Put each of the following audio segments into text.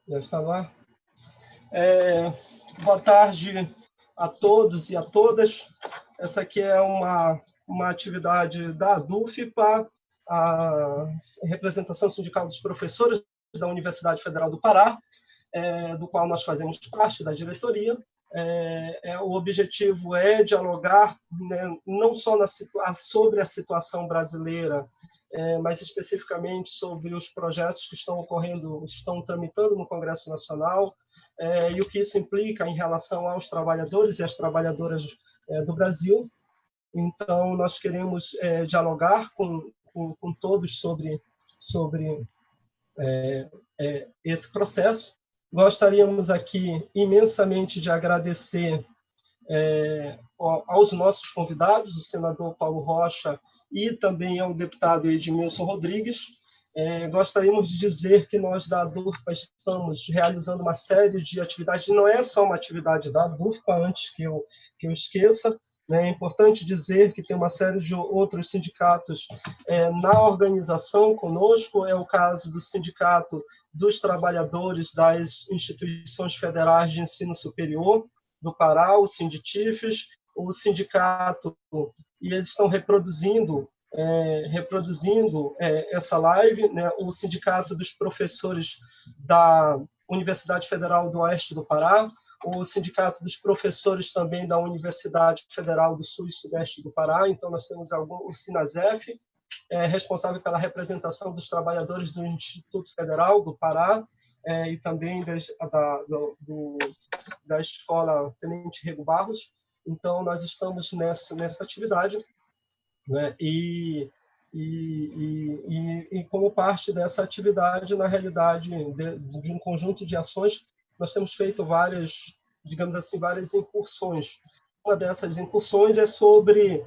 Já está lá. Boa tarde a todos e a todas. Essa aqui é uma atividade da ADUFPA, a representação sindical dos professores da Universidade Federal do Pará, do qual nós fazemos parte da diretoria. O objetivo é dialogar, né, não só sobre a situação brasileira, mas especificamente sobre os projetos que estão ocorrendo, estão tramitando no Congresso Nacional, e o que isso implica em relação aos trabalhadores e às trabalhadoras do Brasil. Então, nós queremos dialogar com todos sobre esse processo. Gostaríamos aqui imensamente de agradecer aos nossos convidados, o senador Paulo Rocha e também ao deputado Edmilson Rodrigues. Gostaríamos de dizer que nós da ADUFPA estamos realizando uma série de atividades, não é só uma atividade da ADUFPA, antes que eu esqueça, né? É importante dizer que tem uma série de outros sindicatos na organização conosco, é o caso do Sindicato dos Trabalhadores das Instituições Federais de Ensino Superior do Pará, o Sinditifes, o sindicato, e eles estão reproduzindo essa live, né? O Sindicato dos Professores da Universidade Federal do Oeste do Pará, o Sindicato dos Professores também da Universidade Federal do Sul e Sudeste do Pará. Então, nós temos o Sinasef, responsável pela representação dos trabalhadores do Instituto Federal do Pará, e também da Escola Tenente Rego Barros. Então, nós estamos nessa atividade, né? E como parte dessa atividade, na realidade, de um conjunto de ações, nós temos feito várias, digamos assim, várias incursões. Uma dessas incursões é sobre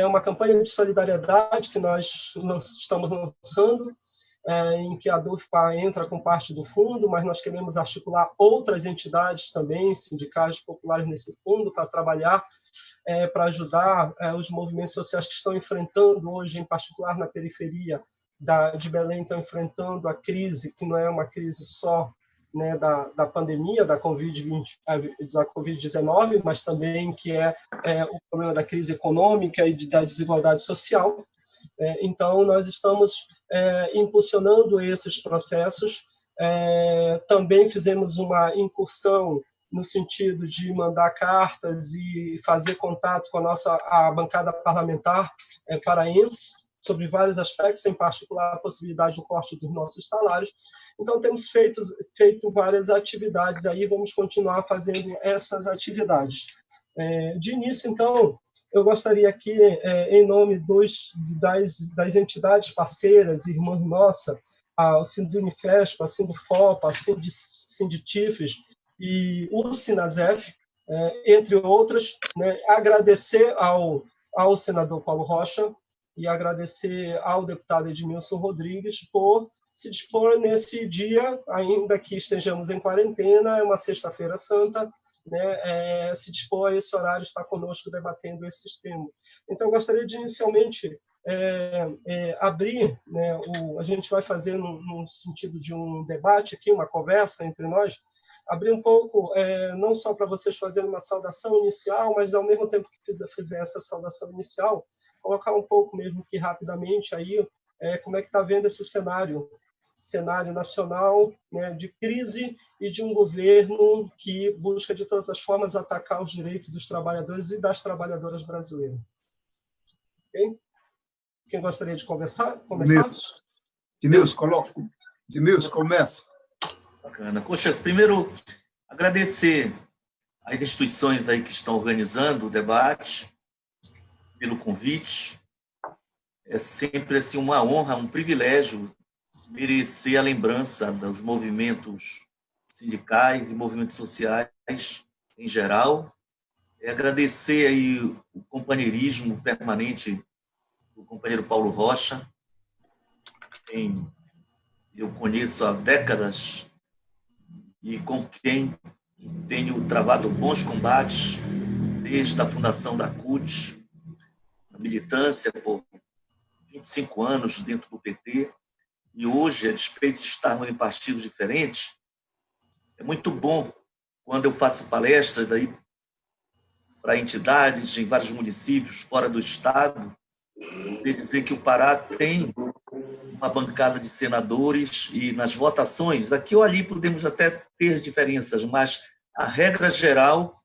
uma campanha de solidariedade que nós estamos lançando, em que a ADUFPA entra com parte do fundo, mas nós queremos articular outras entidades também, sindicais populares nesse fundo, para trabalhar, para ajudar os movimentos sociais que estão enfrentando hoje, em particular na periferia de Belém, estão enfrentando a crise, que não é uma crise só, né, da pandemia, da Covid-19, mas também que é o problema da crise econômica e da desigualdade social. Então, nós estamos impulsionando esses processos. Também fizemos uma incursão no sentido de mandar cartas e fazer contato com a bancada parlamentar paraense sobre vários aspectos, em particular a possibilidade do corte dos nossos salários. Então, temos feito várias atividades aí, vamos continuar fazendo essas atividades. De início, então, eu gostaria aqui, em nome das entidades parceiras, irmãs nossas, a Sindunifesp, a Sindufopa, a Sinditifes e o Sinasef, entre outras, né, agradecer ao senador Paulo Rocha e agradecer ao deputado Edmilson Rodrigues por se dispor nesse dia, ainda que estejamos em quarentena, é uma sexta-feira santa, né, se dispor a esse horário, estar conosco debatendo esses temas. Então, eu gostaria de, inicialmente, abrir, né, a gente vai fazer no sentido de um debate aqui, uma conversa entre nós, abrir um pouco, não só para vocês fazerem uma saudação inicial, mas, ao mesmo tempo que fizer essa saudação inicial, colocar um pouco mesmo que rapidamente aí, como é que está vendo esse cenário nacional, né, de crise e de um governo que busca de todas as formas atacar os direitos dos trabalhadores e das trabalhadoras brasileiras. Okay? Quem gostaria de começar? Edmilson, começa. Bacana. Poxa, primeiro, agradecer às instituições aí que estão organizando o debate, pelo convite. É sempre assim, uma honra, um privilégio merecer a lembrança dos movimentos sindicais e movimentos sociais em geral. Agradecer aí o companheirismo permanente do companheiro Paulo Rocha, quem eu conheço há décadas e com quem tenho travado bons combates desde a fundação da CUT, a militância por 25 anos dentro do PT, e hoje, a despeito de estarmos em partidos diferentes, É muito bom quando eu faço palestras aí para entidades em vários municípios fora do estado, poder dizer que o Pará tem uma bancada de senadores e nas votações, aqui ou ali podemos até ter diferenças, mas a regra geral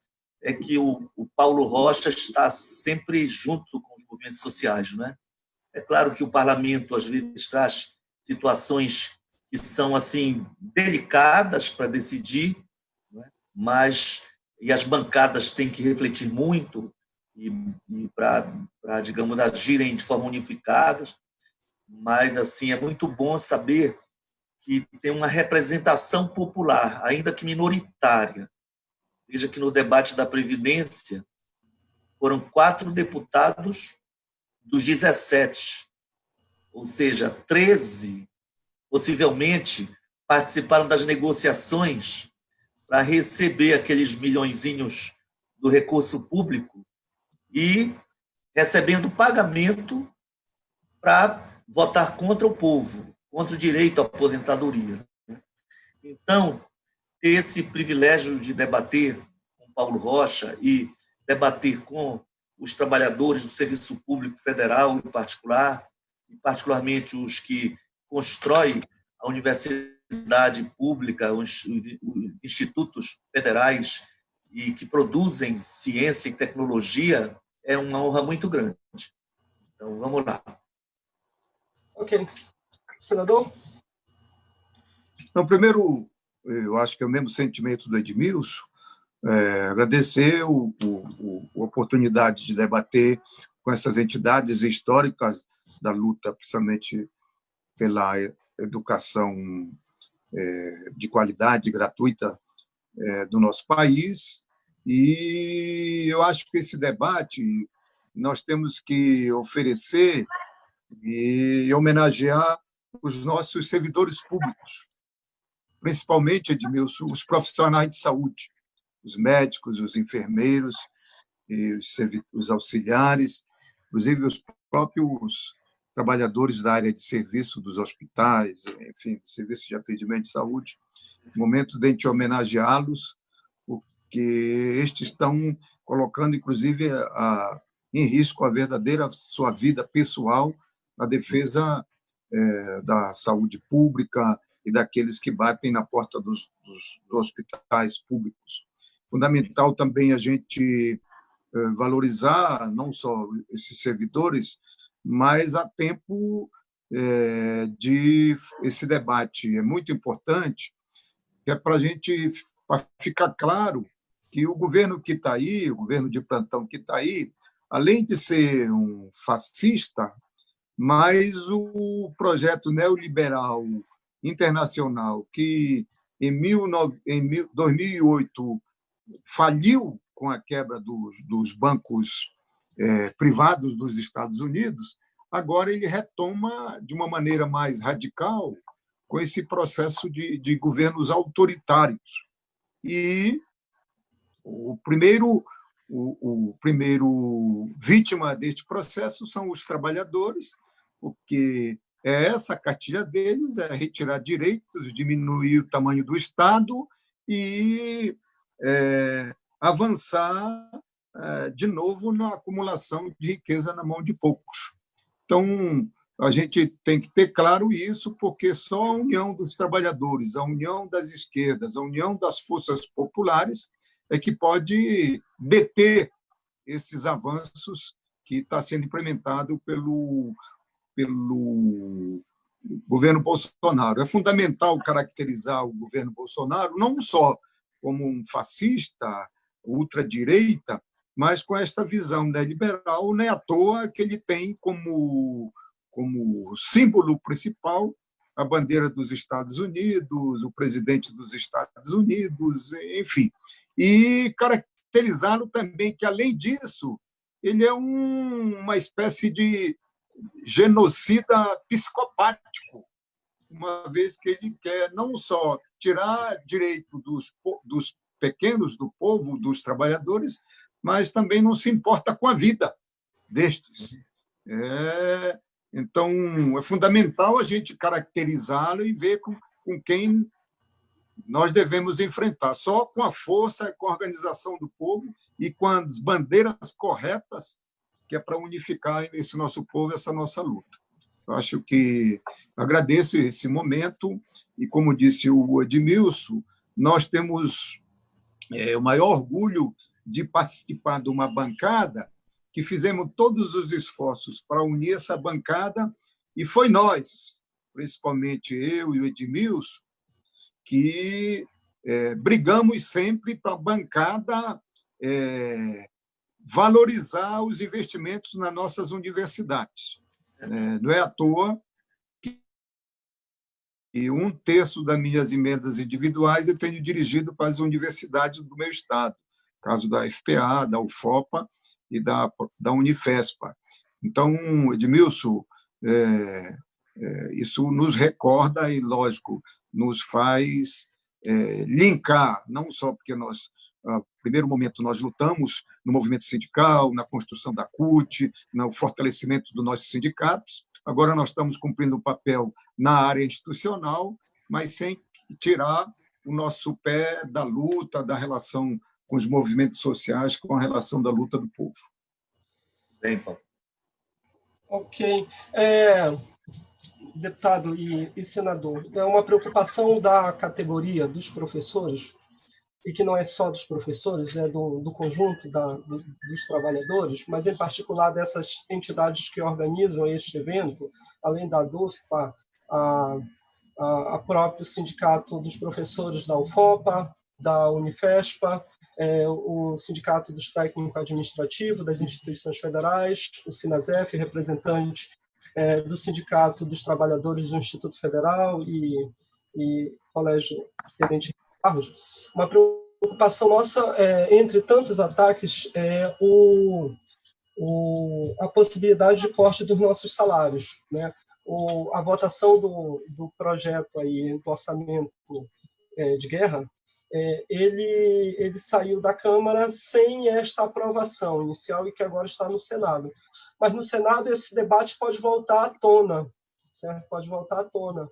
é que o Paulo Rocha está sempre junto com os movimentos sociais, né? É claro que o parlamento às vezes traz situações que são assim delicadas para decidir, né? Mas e as bancadas têm que refletir muito e para, digamos, agirem de forma unificada, mas assim é muito bom saber que tem uma representação popular, ainda que minoritária. Veja que no debate da Previdência foram 4 deputados dos 17, ou seja, 13 possivelmente participaram das negociações para receber aqueles milhõezinhos do recurso público e recebendo pagamento para votar contra o povo, contra o direito à aposentadoria. Então, ter esse privilégio de debater com Paulo Rocha e debater com os trabalhadores do Serviço Público Federal em particular, e particularmente os que constroem a universidade pública, os institutos federais e que produzem ciência e tecnologia, é uma honra muito grande. Então, vamos lá. Ok. Senador? Então, primeiro, eu acho que é o mesmo sentimento do Edmilson, agradecer a oportunidade de debater com essas entidades históricas da luta, principalmente pela educação de qualidade gratuita do nosso país. E eu acho que esse debate nós temos que oferecer e homenagear os nossos servidores públicos, principalmente, Edmilson, os profissionais de saúde, os médicos, os enfermeiros, e os auxiliares, inclusive os próprios trabalhadores da área de serviço dos hospitais, enfim, serviço de atendimento de saúde. Momento de a gente homenageá-los, porque estes estão colocando, inclusive, em risco a verdadeira sua vida pessoal na defesa da saúde pública e daqueles que batem na porta dos hospitais públicos. Fundamental também a gente valorizar não só esses servidores, mas há tempo de esse debate. É muito importante, que é para a gente ficar claro que o governo que está aí, o governo de plantão que está aí, além de ser um fascista, mas o projeto neoliberal internacional, que em 2008 faliu com a quebra dos bancos privados dos Estados Unidos, agora ele retoma de uma maneira mais radical com esse processo de governos autoritários. E o primeiro vítima deste processo são os trabalhadores, porque essa cartilha deles é retirar direitos, diminuir o tamanho do Estado e avançar de novo na acumulação de riqueza na mão de poucos. Então, a gente tem que ter claro isso, porque só a união dos trabalhadores, a união das esquerdas, a união das forças populares é que pode deter esses avanços que está sendo implementado pelo governo Bolsonaro. É fundamental caracterizar o governo Bolsonaro não só como um fascista, ultradireita, mas com esta visão neoliberal, nem à toa que ele tem como símbolo principal a bandeira dos Estados Unidos, o presidente dos Estados Unidos, enfim. E caracterizá-lo também que, além disso, ele é uma espécie de genocida psicopático, uma vez que ele quer não só tirar direito dos pequenos, do povo, dos trabalhadores, mas também não se importa com a vida destes. Então, é fundamental a gente caracterizá-lo e ver com quem nós devemos enfrentar só com a força, com a organização do povo e com as bandeiras corretas, que é para unificar esse nosso povo, essa nossa luta. Eu acho que agradeço esse momento e, como disse o Edmilson, nós temos o maior orgulho de participar de uma bancada que fizemos todos os esforços para unir essa bancada, e foi nós, principalmente eu e o Edmilson, que brigamos sempre para a bancada valorizar os investimentos nas nossas universidades. Não é à toa que 1/3 das minhas emendas individuais eu tenho dirigido para as universidades do meu estado, caso da FPA, da UFOPA e da Unifespa. Então, Edmilson, isso nos recorda e, lógico, nos faz linkar, não só porque nós, no primeiro momento, nós lutamos no movimento sindical, na construção da CUT, no fortalecimento dos nossos sindicatos, agora nós estamos cumprindo um papel na área institucional, mas sem tirar o nosso pé da luta, da relação com os movimentos sociais, com a relação da luta do povo. Bem, Paulo. Ok. Deputado e senador, é uma preocupação da categoria dos professores, e que não é só dos professores, é do conjunto dos trabalhadores, mas, em particular, dessas entidades que organizam este evento, além da DUFPA, a próprio Sindicato dos Professores da UFOPA, da Unifespa, o Sindicato dos Técnicos Administrativos das instituições federais, o SINASEF, representante do Sindicato dos Trabalhadores do Instituto Federal e Colégio Tenente Barros. Uma preocupação nossa, entre tantos ataques, é a possibilidade de corte dos nossos salários, né? A votação do projeto aí, do orçamento de guerra, ele saiu da Câmara sem esta aprovação inicial e que agora está no Senado. Mas no Senado esse debate pode voltar à tona, certo? Pode voltar à tona.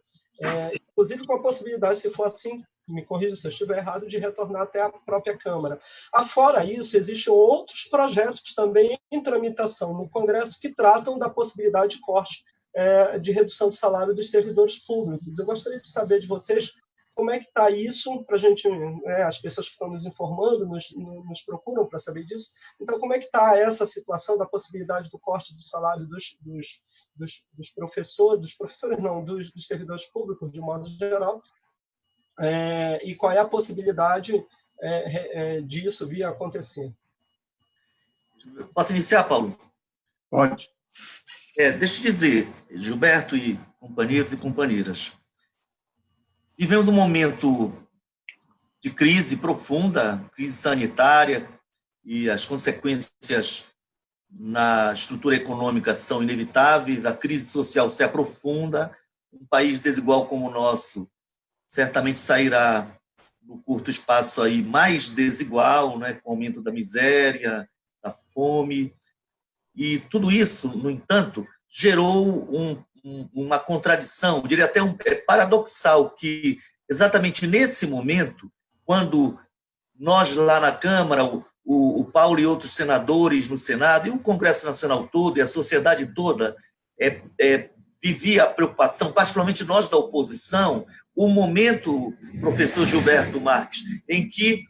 Inclusive com a possibilidade, se for assim, me corrija se eu estiver errado, de retornar até a própria Câmara. Afora isso, existem outros projetos também em tramitação no Congresso que tratam da possibilidade de corte de redução do salário dos servidores públicos. Eu gostaria de saber de vocês como é que está isso, para a gente, as pessoas que estão nos informando, nos procuram para saber disso. Então, como é que está essa situação da possibilidade do corte do salário dos professores não, dos servidores públicos, de modo geral, e qual é a possibilidade disso vir a acontecer? Posso iniciar, Paulo? Pode. Deixa eu dizer, Gilberto e companheiros e companheiras, vivendo um momento de crise profunda, crise sanitária, e as consequências na estrutura econômica são inevitáveis, a crise social se aprofunda, um país desigual como o nosso certamente sairá do curto espaço aí mais desigual, né, com o aumento da miséria, da fome, e tudo isso, no entanto, gerou uma contradição, eu diria até paradoxal, que exatamente nesse momento, quando nós lá na Câmara, o Paulo e outros senadores no Senado, e o Congresso Nacional todo, e a sociedade toda, vivia a preocupação, particularmente nós da oposição, o momento, professor Gilberto Marques, em que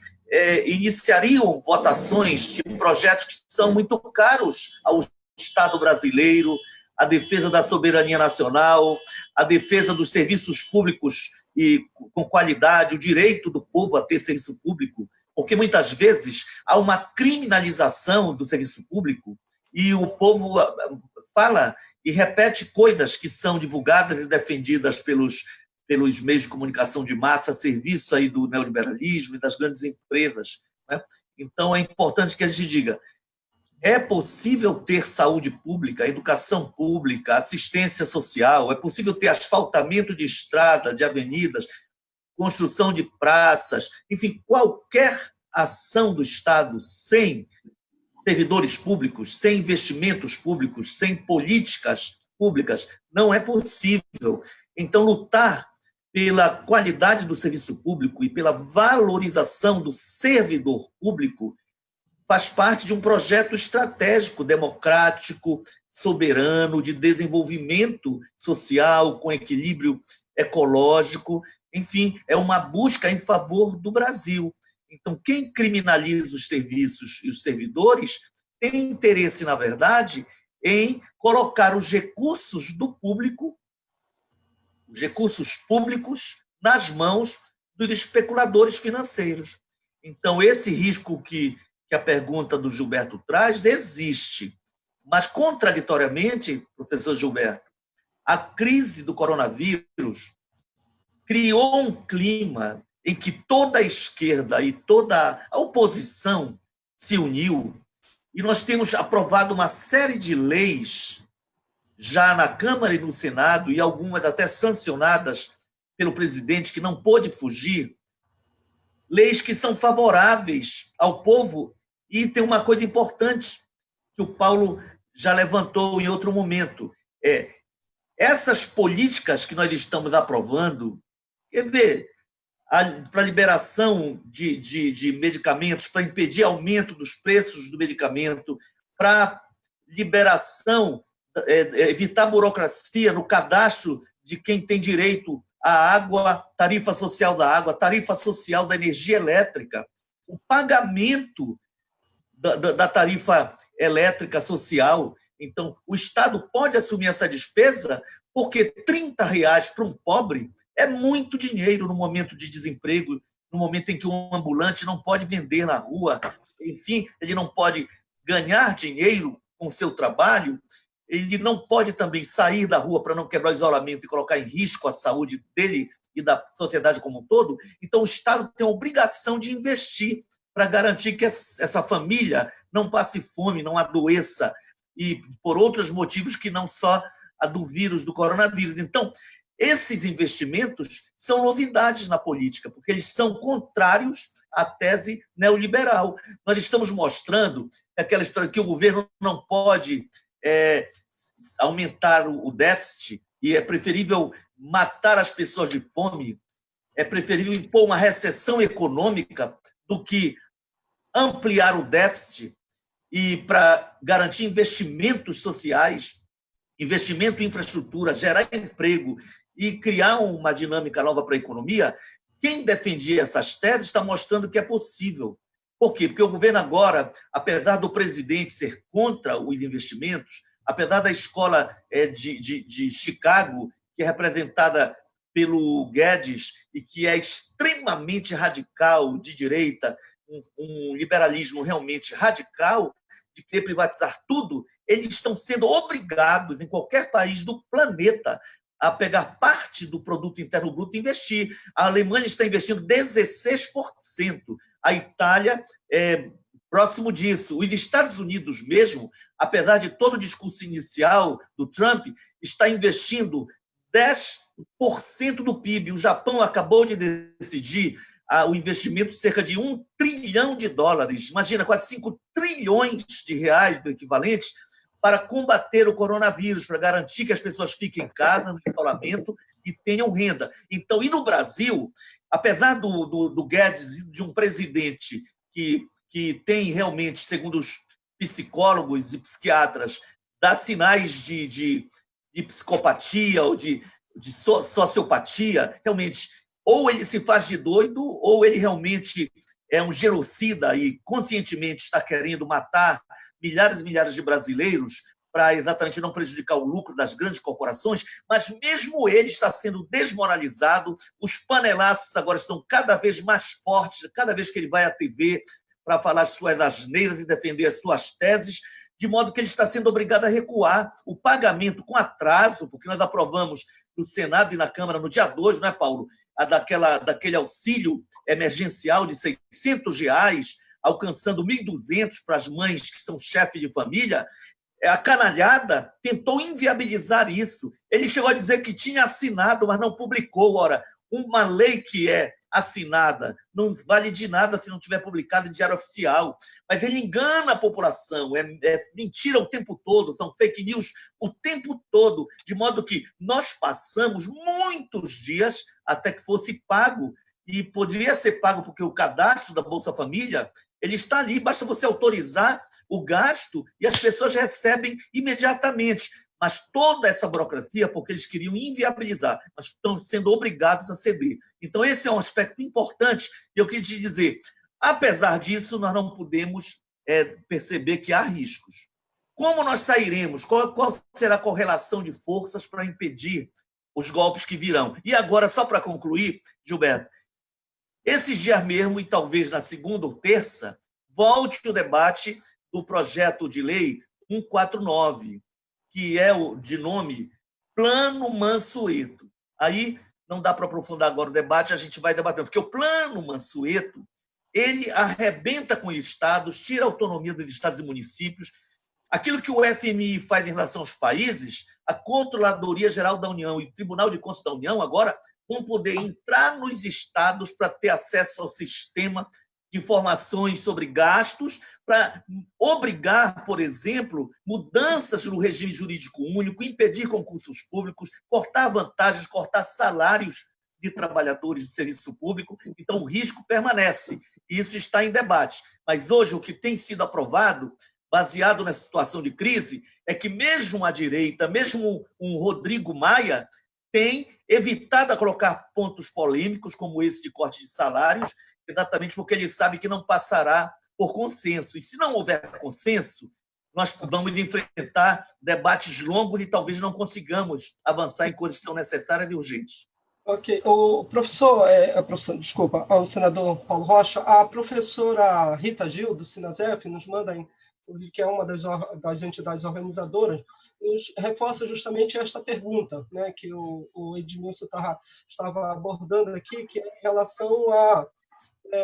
iniciariam votações de projetos que são muito caros ao Estado brasileiro, a defesa da soberania nacional, a defesa dos serviços públicos e com qualidade, o direito do povo a ter serviço público, porque muitas vezes há uma criminalização do serviço público e o povo fala e repete coisas que são divulgadas e defendidas pelos meios de comunicação de massa, a serviço aí do neoliberalismo e das grandes empresas, né? Então, é importante que a gente diga, é possível ter saúde pública, educação pública, assistência social, é possível ter asfaltamento de estrada, de avenidas, construção de praças, enfim, qualquer ação do Estado sem servidores públicos, sem investimentos públicos, sem políticas públicas, não é possível. Então, lutar pela qualidade do serviço público e pela valorização do servidor público, faz parte de um projeto estratégico, democrático, soberano, de desenvolvimento social, com equilíbrio ecológico. Enfim, é uma busca em favor do Brasil. Então, quem criminaliza os serviços e os servidores tem interesse, na verdade, em colocar os recursos do público, os recursos públicos, nas mãos dos especuladores financeiros. Então, esse risco que a pergunta do Gilberto traz existe. Mas, contraditoriamente, professor Gilberto, a crise do coronavírus criou um clima em que toda a esquerda e toda a oposição se uniu, e nós temos aprovado uma série de leis já na Câmara e no Senado, e algumas até sancionadas pelo presidente, que não pôde fugir, leis que são favoráveis ao povo. E tem uma coisa importante que o Paulo já levantou em outro momento. Essas políticas que nós estamos aprovando, quer ver, para a liberação de medicamentos, para impedir aumento dos preços do medicamento, para liberação, evitar burocracia no cadastro de quem tem direito à água, tarifa social da água, tarifa social da energia elétrica, o pagamento da tarifa elétrica social. Então, o Estado pode assumir essa despesa, porque R$30 para um pobre é muito dinheiro no momento de desemprego, no momento em que um ambulante não pode vender na rua, enfim, ele não pode ganhar dinheiro com o seu trabalho, ele não pode também sair da rua para não quebrar o isolamento e colocar em risco a saúde dele e da sociedade como um todo. Então, o Estado tem a obrigação de investir para garantir que essa família não passe fome, não adoeça, e por outros motivos que não só a do vírus, do coronavírus. Então, esses investimentos são novidades na política, porque eles são contrários à tese neoliberal. Nós estamos mostrando aquela história que o governo não pode aumentar o déficit e é preferível matar as pessoas de fome, é preferível impor uma recessão econômica do que ampliar o déficit e para garantir investimentos sociais, investimento em infraestrutura, gerar emprego e criar uma dinâmica nova para a economia. Quem defendia essas teses está mostrando que é possível. Por quê? Porque o governo agora, apesar do presidente ser contra os investimentos, apesar da escola de Chicago, que é representada pelo Guedes e que é extremamente radical, de direita, um liberalismo realmente radical, de querer privatizar tudo, eles estão sendo obrigados, em qualquer país do planeta, a pegar parte do produto interno bruto e investir. A Alemanha está investindo 16%, a Itália próximo disso. Os Estados Unidos mesmo, apesar de todo o discurso inicial do Trump, está investindo 10% do PIB. O Japão acabou de decidir o investimento de cerca de $1 trilhão. Imagina, quase 5 trilhões de reais do equivalente para combater o coronavírus, para garantir que as pessoas fiquem em casa, no isolamento, e tenham renda. Então, e no Brasil, apesar do Guedes, de um presidente que tem realmente, segundo os psicólogos e psiquiatras, dá sinais de psicopatia ou de sociopatia, realmente, ou ele se faz de doido, ou ele realmente é um genocida e conscientemente está querendo matar milhares e milhares de brasileiros para exatamente não prejudicar o lucro das grandes corporações, mas mesmo ele está sendo desmoralizado, os panelaços agora estão cada vez mais fortes, cada vez que ele vai à TV para falar as suas asneiras e defender as suas teses, de modo que ele está sendo obrigado a recuar o pagamento com atraso, porque nós aprovamos no Senado e na Câmara no dia 2, não é, Paulo? Daquele auxílio emergencial de R$600, alcançando 1.200 para as mães que são chefes de família. A canalhada tentou inviabilizar isso. Ele chegou a dizer que tinha assinado, mas não publicou. Ora, uma lei que é assinada, não vale de nada se não tiver publicada em diário oficial, mas ele engana a população, é mentira o tempo todo, são fake news o tempo todo, de modo que nós passamos muitos dias até que fosse pago, e poderia ser pago porque o cadastro da Bolsa Família ele está ali, basta você autorizar o gasto e as pessoas recebem imediatamente. Mas toda essa burocracia, porque eles queriam inviabilizar, mas estão sendo obrigados a ceder. Então, esse é um aspecto importante, e eu queria te dizer, apesar disso, nós não podemos perceber que há riscos. Como nós sairemos? Qual será a correlação de forças para impedir os golpes que virão? E agora, só para concluir, Gilberto, esses dias mesmo, e talvez na segunda ou terça, volte o debate do projeto de lei 149, que é o de nome Plano Mansueto. Aí não dá para aprofundar agora o debate, a gente vai debater, porque o Plano Mansueto ele arrebenta com os estados, tira a autonomia dos estados e municípios. Aquilo que o FMI faz em relação aos países, a Controladoria Geral da União e o Tribunal de Contas da União agora vão poder entrar nos estados para ter acesso ao sistema de informações sobre gastos, para obrigar, por exemplo, mudanças no regime jurídico único, impedir concursos públicos, cortar vantagens, cortar salários de trabalhadores do serviço público. Então, o risco permanece. E isso está em debate. Mas hoje, o que tem sido aprovado, baseado nessa situação de crise, é que mesmo a direita, mesmo um Rodrigo Maia, tem evitado a colocar pontos polêmicos, como esse de corte de salários, exatamente porque ele sabe que não passará por consenso. E se não houver consenso, nós vamos enfrentar debates longos e talvez não consigamos avançar em coisas que são necessárias e urgentes. Ok. O desculpa, o senador Paulo Rocha, a professora Rita Gil, do Sinasef, nos manda, inclusive, que é uma das entidades organizadoras, nos reforça justamente esta pergunta, né, que o Edmilson estava abordando aqui, que é em relação a...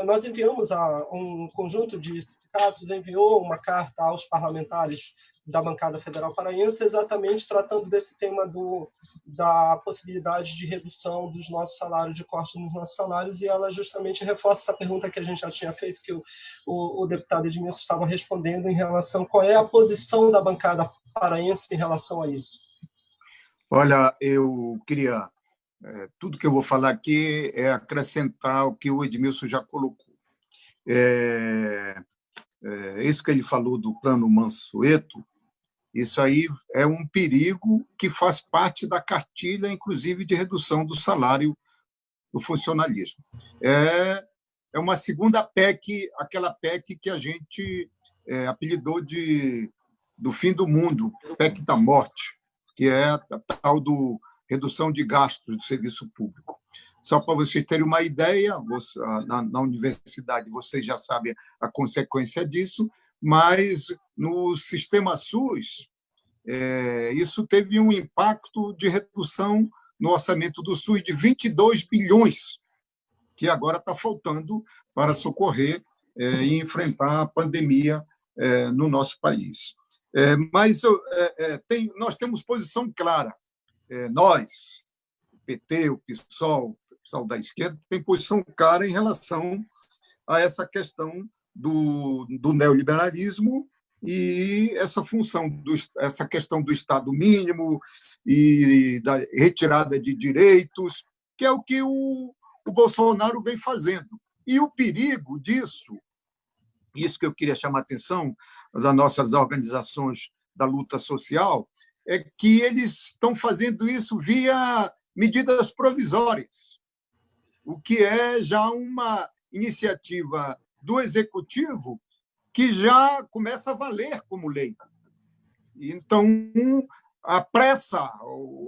Nós enviamos um conjunto de sindicatos, enviou uma carta aos parlamentares da bancada federal paraense, exatamente tratando desse tema da possibilidade de redução dos nossos salários, de corte nos nossos salários, e ela justamente reforça essa pergunta que a gente já tinha feito, que o deputado Edmilson estava respondendo, em relação a qual é a posição da bancada paraense em relação a isso. Olha, eu queria... tudo que eu vou falar aqui é acrescentar o que o Edmilson já colocou. Isso que ele falou do Plano Mansueto, isso aí é um perigo que faz parte da cartilha, inclusive, de redução do salário do funcionalismo. É uma segunda PEC, aquela PEC que a gente apelidou do fim do mundo, PEC da morte, que é a tal do redução de gastos do serviço público. Só para vocês terem uma ideia, na universidade vocês já sabem a consequência disso, mas no sistema SUS, isso teve um impacto de redução no orçamento do SUS de 22 bilhões, que agora está faltando para socorrer e enfrentar a pandemia no nosso país. Mas nós temos posição clara. Nós, o PT, o PSOL, o pessoal da esquerda, tem posição clara em relação a essa questão do neoliberalismo e essa função, essa questão do Estado mínimo e da retirada de direitos, que é o que o Bolsonaro vem fazendo. E o perigo disso, isso que eu queria chamar a atenção das nossas organizações da luta social, é que eles estão fazendo isso via medidas provisórias, o que é já uma iniciativa do Executivo que já começa a valer como lei. Então, a pressa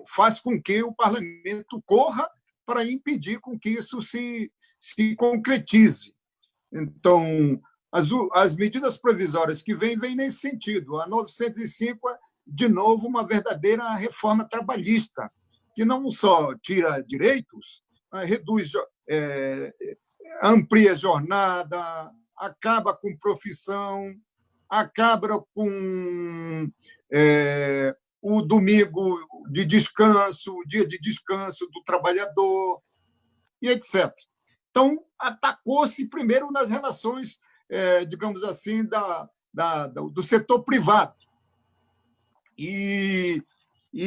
faz com que o parlamento corra para impedir com que isso se concretize. Então, as medidas provisórias que vêm nesse sentido. A 905 é, de novo, uma verdadeira reforma trabalhista, que não só tira direitos, reduz, amplia a jornada, acaba com profissão, acaba com o domingo de descanso, o dia de descanso do trabalhador, e etc. Então, atacou-se primeiro nas relações, digamos assim, do setor privado. E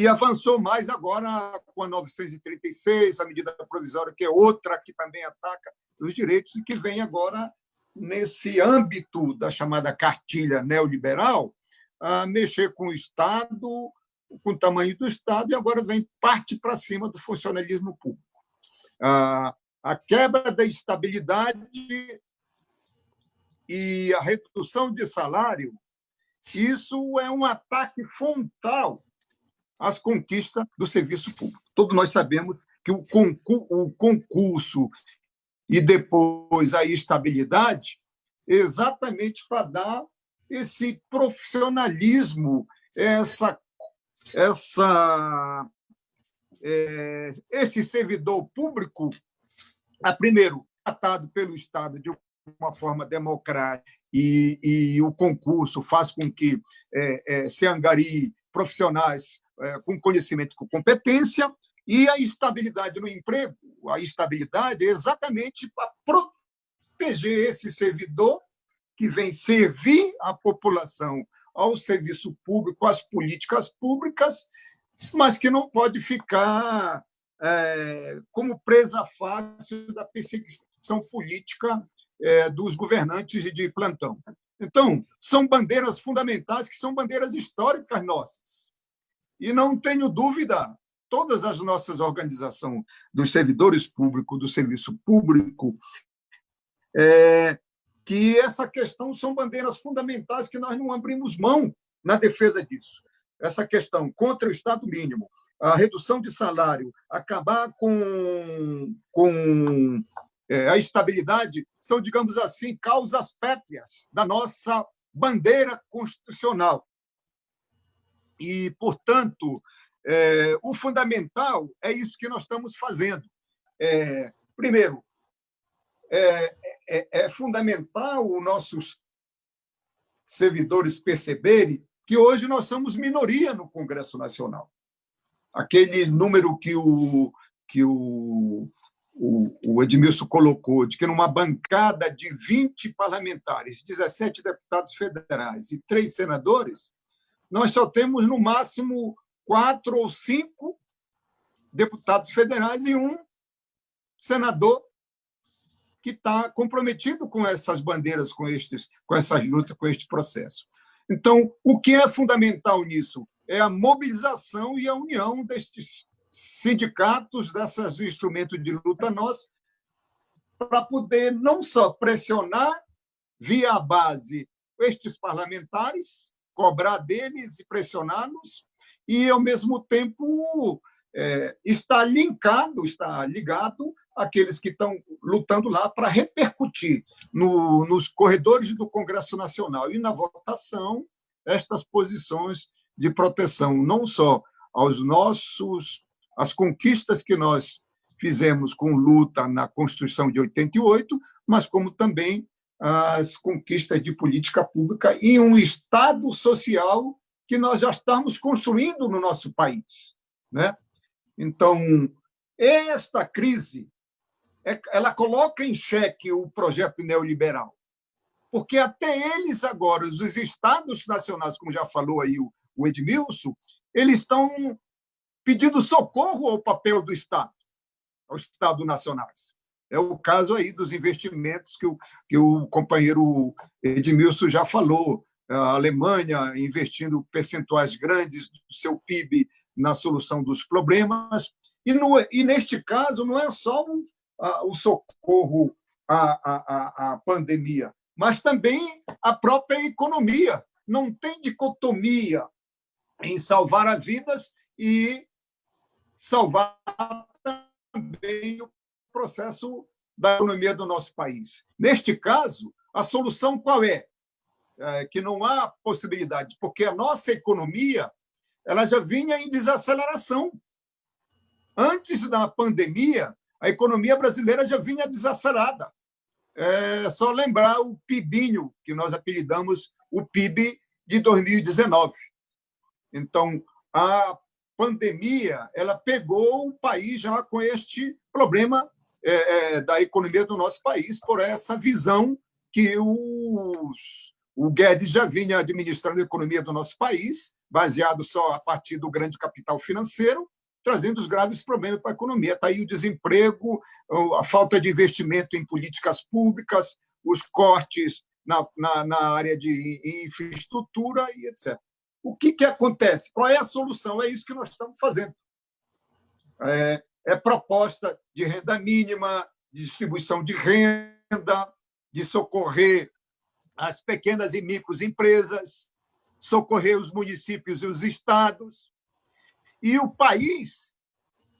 avançou mais agora com a 936, a medida provisória, que é outra que também ataca os direitos e que vem agora nesse âmbito da chamada cartilha neoliberal a mexer com o Estado, com o tamanho do Estado, e agora vem parte para cima do funcionalismo público. A quebra da estabilidade e a redução de salário, isso é um ataque frontal às conquistas do serviço público. Todos nós sabemos que o concurso e depois a estabilidade é exatamente para dar esse profissionalismo, esse servidor público, primeiro, tratado pelo Estado de uma forma democrática, e o concurso faz com que se angarie profissionais com conhecimento, com competência, e a estabilidade no emprego. A estabilidade é exatamente para proteger esse servidor que vem servir a população ao serviço público, às políticas públicas, mas que não pode ficar como presa fácil da perseguição política dos governantes de plantão. Então, são bandeiras fundamentais, que são bandeiras históricas nossas. E não tenho dúvida, todas as nossas organizações dos servidores públicos, do serviço público, que essa questão são bandeiras fundamentais que nós não abrimos mão na defesa disso. Essa questão contra o Estado mínimo, a redução de salário, acabar com a estabilidade, são, digamos assim, causas pétreas da nossa bandeira constitucional. E, portanto, o fundamental é isso que nós estamos fazendo. Primeiro, é fundamental os nossos servidores perceberem que hoje nós somos minoria no Congresso Nacional. Aquele número que o Edmilson colocou, de que numa bancada de 20 parlamentares, 17 deputados federais e 3 senadores, nós só temos, no máximo, 4 ou 5 deputados federais e 1 senador que está comprometido com essas bandeiras, com essas lutas, com este processo. Então, o que é fundamental nisso é a mobilização e a união destes sindicatos, desses instrumentos de luta nossa, para poder não só pressionar via a base estes parlamentares, cobrar deles e pressioná-los, e, ao mesmo tempo, está ligado àqueles que estão lutando lá para repercutir nos corredores do Congresso Nacional e na votação estas posições de proteção, não só às conquistas que nós fizemos com luta na Constituição de 88, mas como também as conquistas de política pública em um Estado social que nós já estamos construindo no nosso país, né? Então, esta crise ela coloca em xeque o projeto neoliberal, porque até eles agora, os estados nacionais, como já falou aí o Edmilson, eles estão pedindo socorro ao papel do Estado, aos Estados nacionais. É o caso aí dos investimentos que o companheiro Edmilson já falou. A Alemanha investindo percentuais grandes do seu PIB na solução dos problemas. E neste caso, não é só o socorro à pandemia, mas também a própria economia. Não tem dicotomia em salvar as vidas e salvar também o processo da economia do nosso país. Neste caso, a solução qual é? Que não há possibilidade, porque a nossa economia ela já vinha em desaceleração. Antes da pandemia, a economia brasileira já vinha desacelerada. É só lembrar o PIBinho, que nós apelidamos o PIB de 2019. Então, a pandemia ela pegou o país já com este problema da economia do nosso país por essa visão que o Guedes já vinha administrando a economia do nosso país, baseado só a partir do grande capital financeiro, trazendo os graves problemas para a economia. Está aí o desemprego, a falta de investimento em políticas públicas, os cortes na área de infraestrutura e etc. O que acontece? Qual é a solução? É isso que nós estamos fazendo. É proposta de renda mínima, de distribuição de renda, de socorrer as pequenas e microempresas, socorrer os municípios e os estados. E o país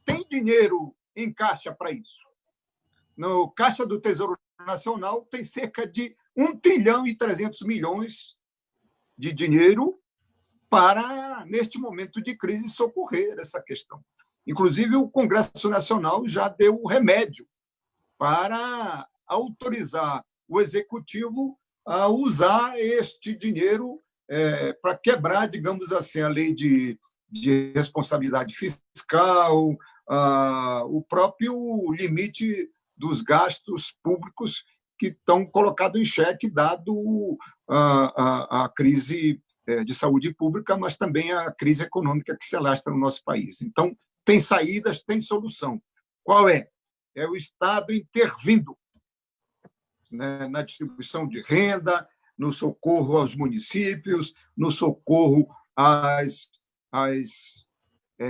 tem dinheiro em caixa para isso. No Caixa do Tesouro Nacional tem cerca de 1 trilhão e 300 milhões de dinheiro para, neste momento de crise, socorrer essa questão. Inclusive, o Congresso Nacional já deu o remédio para autorizar o Executivo a usar este dinheiro para quebrar, digamos assim, a lei de responsabilidade fiscal, o próprio limite dos gastos públicos que estão colocados em xeque, dado a crise de saúde pública, mas também a crise econômica que se alastra no nosso país. Então, tem saídas, tem solução. Qual é? É o Estado intervindo, né, na distribuição de renda, no socorro aos municípios, no socorro às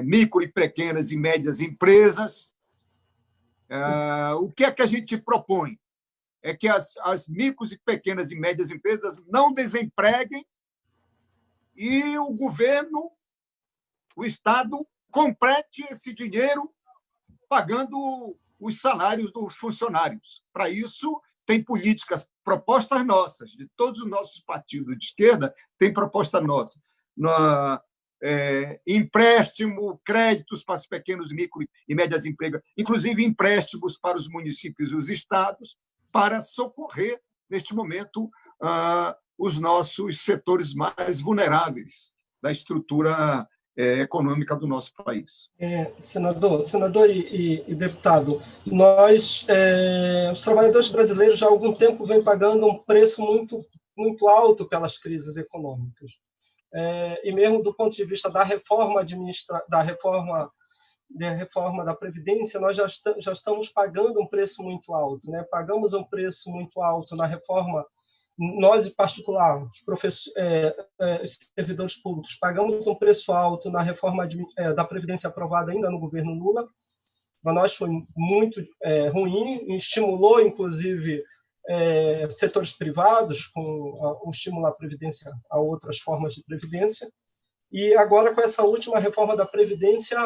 micro e pequenas e médias empresas. O que é que a gente propõe? É que as micros e pequenas e médias empresas não desempreguem e o governo, o Estado, complete esse dinheiro pagando os salários dos funcionários. Para isso, tem políticas, propostas nossas, de todos os nossos partidos de esquerda, tem proposta nossa. Empréstimo, créditos para os pequenos, micro e médias empresas, inclusive empréstimos para os municípios e os estados, para socorrer, neste momento, os nossos setores mais vulneráveis da estrutura econômica do nosso país. Senador e deputado, nós, os trabalhadores brasileiros, já há algum tempo vêm pagando um preço muito alto pelas crises econômicas. E mesmo do ponto de vista da reforma da Previdência, nós já estamos pagando um preço muito alto, né? Pagamos um preço muito alto na reforma, nós, em particular, os servidores públicos, pagamos um preço alto na reforma da Previdência aprovada ainda no governo Lula. Para nós foi muito ruim, estimulou, inclusive, setores privados com o estímulo à Previdência, a outras formas de Previdência. E agora, com essa última reforma da Previdência,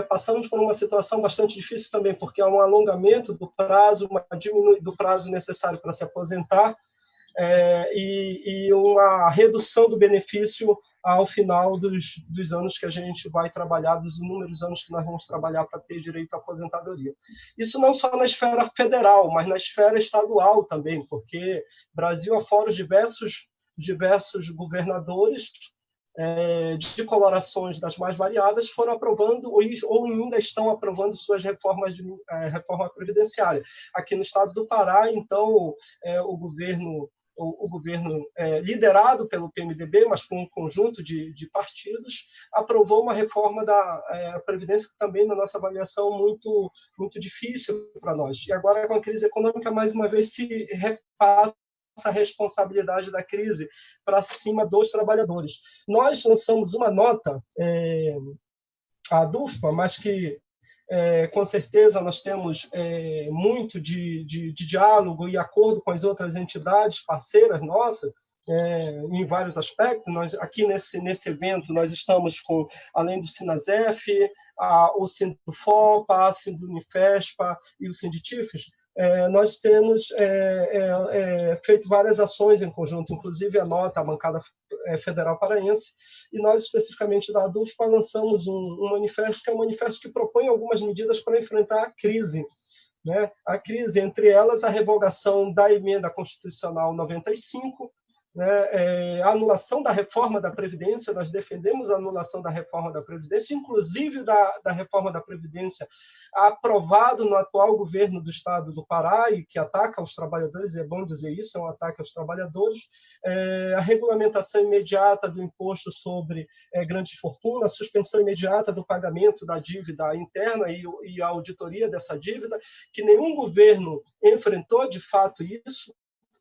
passamos por uma situação bastante difícil também, porque há um alongamento do prazo, do prazo necessário para se aposentar, e uma redução do benefício ao final dos anos que a gente vai trabalhar, dos inúmeros anos que nós vamos trabalhar para ter direito à aposentadoria. Isso não só na esfera federal, mas na esfera estadual também, porque Brasil afora os diversos governadores de colorações das mais variadas foram aprovando ou ainda estão aprovando suas reforma previdenciária. Aqui no estado do Pará, então, o governo liderado pelo PMDB, mas com um conjunto de partidos, aprovou uma reforma da Previdência que também, na nossa avaliação, muito, muito difícil para nós. E agora, com a crise econômica, mais uma vez se repassa a responsabilidade da crise para cima dos trabalhadores. Nós lançamos uma nota, a DUFA, mas que com certeza nós temos muito de diálogo e acordo com as outras entidades parceiras nossas, em vários aspectos. Nós, aqui nesse evento, nós estamos com, além do Sinasef, o Sindufop, a Sindunifespa e o Sinditifes. Nós temos feito várias ações em conjunto, inclusive a nota, a bancada federal paraense, e nós, especificamente da ADUFPA, lançamos um manifesto, que é um manifesto que propõe algumas medidas para enfrentar a crise. Né? A crise, entre elas, a revogação da emenda constitucional 95, né, a anulação da reforma da Previdência, nós defendemos a anulação da reforma da Previdência, inclusive da reforma da Previdência aprovado no atual governo do Estado do Pará, e que ataca os trabalhadores, é bom dizer isso, é um ataque aos trabalhadores, a regulamentação imediata do imposto sobre grandes fortunas, a suspensão imediata do pagamento da dívida interna e a auditoria dessa dívida, que nenhum governo enfrentou de fato isso,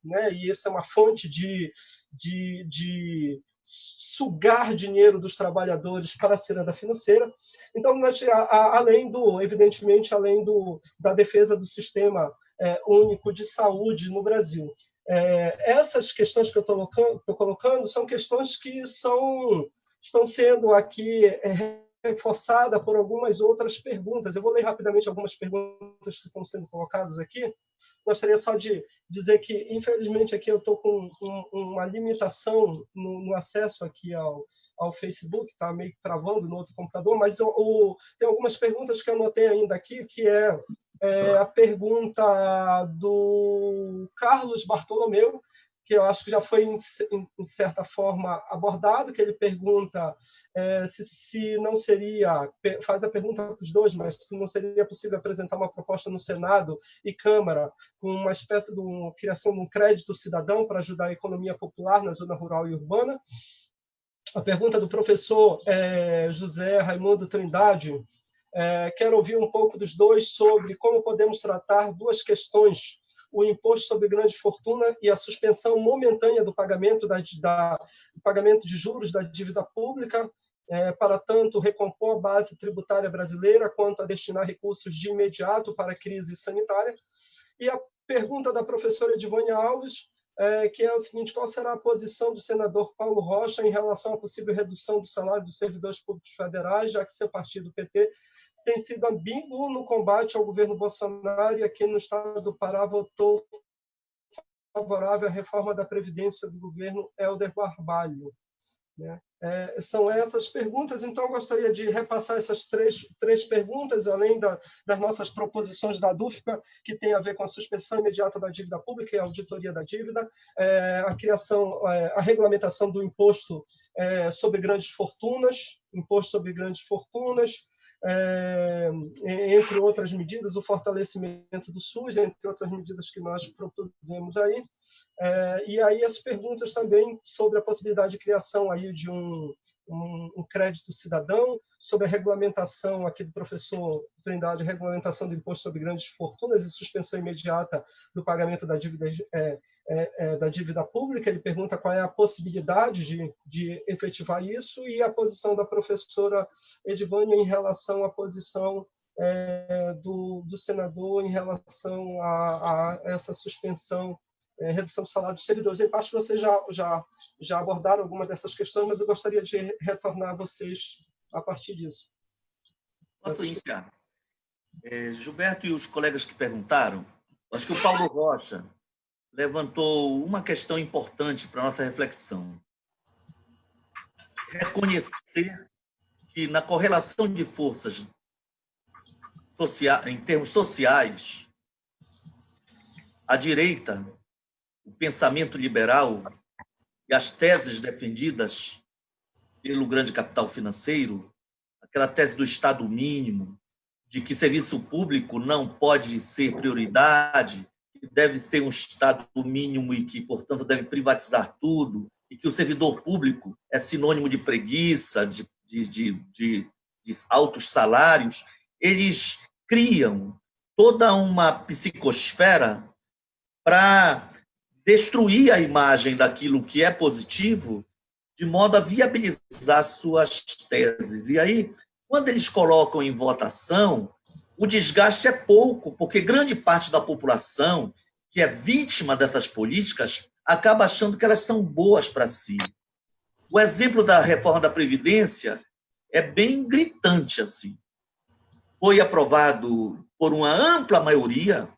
né? E isso é uma fonte de sugar dinheiro dos trabalhadores para a ciranda financeira. Então, evidentemente, além da defesa do sistema único de saúde no Brasil. Essas questões que eu estou colocando são questões que estão sendo aqui reforçadas por algumas outras perguntas. Eu vou ler rapidamente algumas perguntas que estão sendo colocadas aqui. Gostaria só de dizer que, infelizmente, aqui eu estou com uma limitação no acesso aqui ao Facebook, está meio que travando no outro computador, mas tem algumas perguntas que eu anotei ainda aqui, que é a pergunta do Carlos Bartolomeu, que eu acho que já foi, em certa forma, abordado, que ele pergunta se não seria, faz a pergunta para os dois, mas se não seria possível apresentar uma proposta no Senado e Câmara com uma espécie de criação de um crédito cidadão para ajudar a economia popular na zona rural e urbana. A pergunta do professor José Raimundo Trindade, quero ouvir um pouco dos dois sobre como podemos tratar duas questões: o imposto sobre grande fortuna e a suspensão momentânea do pagamento pagamento de juros da dívida pública, para tanto recompor a base tributária brasileira quanto a destinar recursos de imediato para a crise sanitária. E a pergunta da professora Edivânia Alves, que é o seguinte: qual será a posição do senador Paulo Rocha em relação à possível redução do salário dos servidores públicos federais, já que seu partido, o PT, tem sido ambíguo no combate ao governo Bolsonaro e aqui no estado do Pará votou favorável à reforma da Previdência do governo Helder Barbalho, né? São essas perguntas, então eu gostaria de repassar essas três perguntas, além das nossas proposições da DUFCA, que tem a ver com a suspensão imediata da dívida pública e a auditoria da dívida, a criação, a regulamentação do imposto sobre grandes fortunas, entre outras medidas, o fortalecimento do SUS, entre outras medidas que nós propusemos aí. E aí as perguntas também sobre a possibilidade de criação aí de um crédito cidadão, sobre a regulamentação aqui do professor Trindade, regulamentação do imposto sobre grandes fortunas e suspensão imediata do pagamento da dívida pública. Ele pergunta qual é a possibilidade de efetivar isso, e a posição da professora Edivânia em relação à posição do senador em relação a essa suspensão, redução do salário dos servidores. Em parte, vocês já abordaram alguma dessas questões, mas eu gostaria de retornar a vocês a partir disso. Posso iniciar? Gilberto e os colegas que perguntaram, acho que o Paulo Rocha levantou uma questão importante para a nossa reflexão. Reconhecer que, na correlação de forças em termos sociais, a direita, o pensamento liberal e as teses defendidas pelo grande capital financeiro, aquela tese do Estado mínimo, de que serviço público não pode ser prioridade, que deve ter um Estado mínimo e que, portanto, deve privatizar tudo, e que o servidor público é sinônimo de preguiça, de altos salários, eles criam toda uma psicosfera para destruir a imagem daquilo que é positivo, de modo a viabilizar suas teses. E aí, quando eles colocam em votação, o desgaste é pouco, porque grande parte da população que é vítima dessas políticas acaba achando que elas são boas para si. O exemplo da reforma da Previdência é bem gritante assim. Foi aprovado por uma ampla maioria,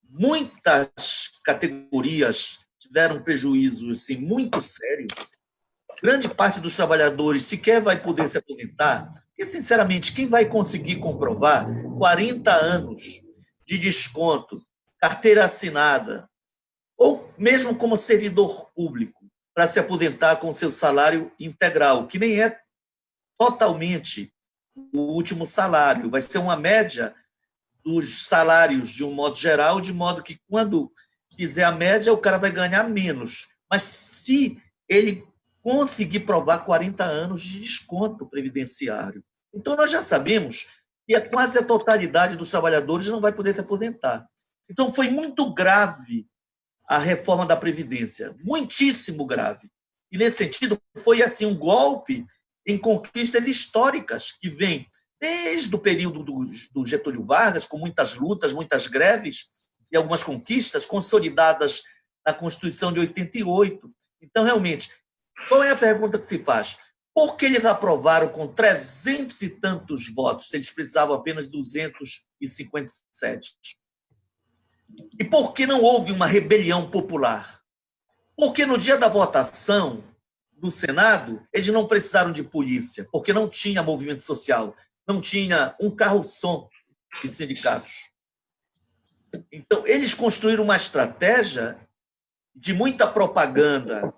muitas categorias tiveram prejuízos assim, muito sérios. Grande parte dos trabalhadores sequer vai poder se aposentar. E, sinceramente, quem vai conseguir comprovar 40 anos de desconto, carteira assinada, ou mesmo como servidor público, para se aposentar com seu salário integral, que nem é totalmente o último salário, vai ser uma média dos salários de um modo geral, de modo que quando fizer a média, o cara vai ganhar menos. Mas se ele conseguir provar 40 anos de desconto previdenciário. Então, nós já sabemos que quase a totalidade dos trabalhadores não vai poder se aposentar. Então, foi muito grave a reforma da Previdência, muitíssimo grave. E, nesse sentido, foi assim um golpe em conquistas históricas que vem desde o período do Getúlio Vargas, com muitas lutas, muitas greves e algumas conquistas consolidadas na Constituição de 88. Então, realmente, qual é a pergunta que se faz? Por que eles aprovaram com 300 e tantos votos, se eles precisavam apenas 257? E por que não houve uma rebelião popular? Porque no dia da votação do Senado, eles não precisaram de polícia, porque não tinha movimento social, não tinha um carro-som de sindicatos. Então, eles construíram uma estratégia de muita propaganda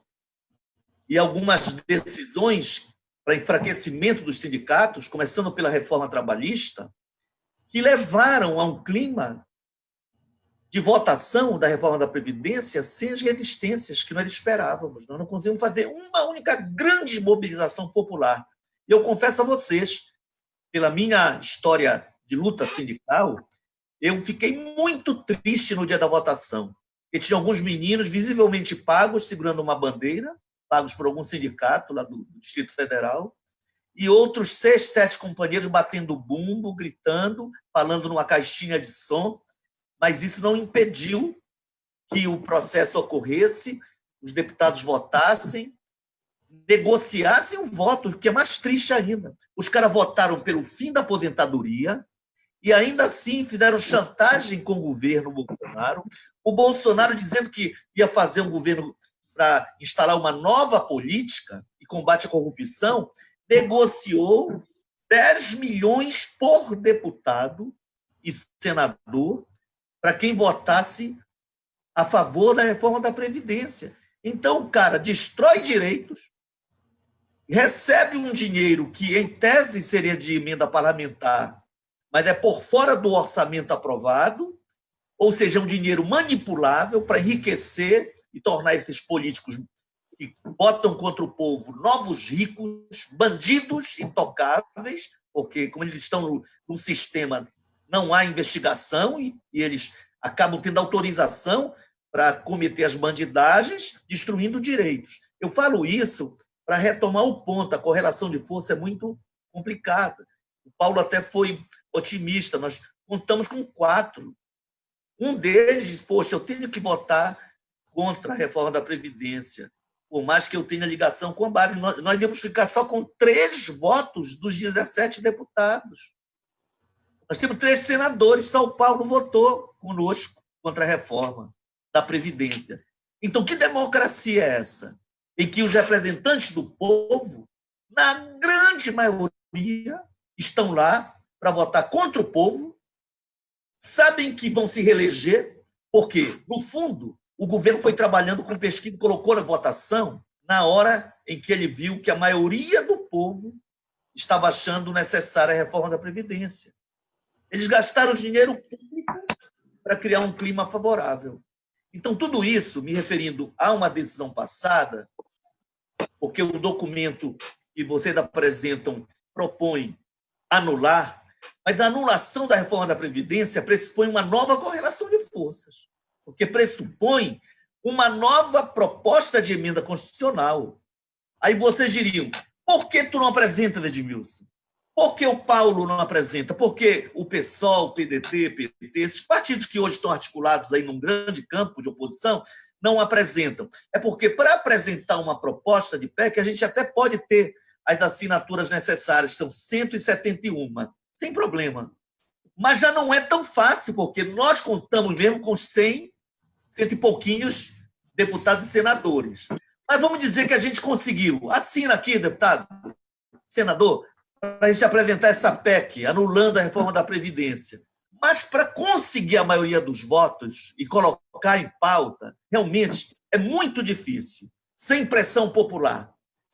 e algumas decisões para enfraquecimento dos sindicatos, começando pela reforma trabalhista, que levaram a um clima de votação da reforma da Previdência sem as resistências que nós esperávamos. Nós não conseguimos fazer uma única grande mobilização popular. E eu confesso a vocês, pela minha história de luta sindical, eu fiquei muito triste no dia da votação. E tinha alguns meninos visivelmente pagos, segurando uma bandeira, pagos por algum sindicato lá do Distrito Federal, e outros 6, 7 companheiros batendo bumbo, gritando, falando numa caixinha de som, mas isso não impediu que o processo ocorresse, os deputados votassem, negociassem o voto, o que é mais triste ainda. Os caras votaram pelo fim da aposentadoria e ainda assim fizeram chantagem com o governo Bolsonaro. O Bolsonaro dizendo que ia fazer um governo para instalar uma nova política e combate à corrupção, negociou 10 milhões por deputado e senador para quem votasse a favor da reforma da Previdência. Então, o cara destrói direitos, recebe um dinheiro que, em tese, seria de emenda parlamentar, mas é por fora do orçamento aprovado, ou seja, um dinheiro manipulável para enriquecer e tornar esses políticos que botam contra o povo novos ricos, bandidos intocáveis, porque, como eles estão no sistema, não há investigação e eles acabam tendo autorização para cometer as bandidagens, destruindo direitos. Eu falo isso para retomar o ponto, a correlação de força é muito complicada. O Paulo até foi otimista, nós contamos com 4. Um deles diz, poxa, eu tenho que votar contra a reforma da Previdência, por mais que eu tenha ligação com a base. Nós íamos ficar só com 3 votos dos 17 deputados. Nós temos 3 senadores, São Paulo votou conosco contra a reforma da Previdência. Então, que democracia é essa? Em que os representantes do povo, na grande maioria, estão lá para votar contra o povo, sabem que vão se reeleger, porque, no fundo, o governo foi trabalhando com pesquisa e colocou na votação na hora em que ele viu que a maioria do povo estava achando necessária a reforma da Previdência. Eles gastaram dinheiro público para criar um clima favorável. Então, tudo isso, me referindo a uma decisão passada, porque o documento que vocês apresentam propõe anular, mas a anulação da reforma da Previdência pressupõe uma nova correlação de forças, porque pressupõe uma nova proposta de emenda constitucional. Aí vocês diriam, por que tu não apresenta, Edmilson? Por que o Paulo não apresenta? Por que o PSOL, o PDT, PT, esses partidos que hoje estão articulados aí num grande campo de oposição, não apresentam? É porque, para apresentar uma proposta de PEC, a gente até pode ter as assinaturas necessárias, são 171, sem problema. Mas já não é tão fácil, porque nós contamos mesmo com 100 e pouquinhos deputados e senadores. Mas vamos dizer que a gente conseguiu. Assina aqui, deputado, senador, para a gente apresentar essa PEC, anulando a reforma da Previdência. Mas para conseguir a maioria dos votos e colocar em pauta, realmente é muito difícil. Sem pressão popular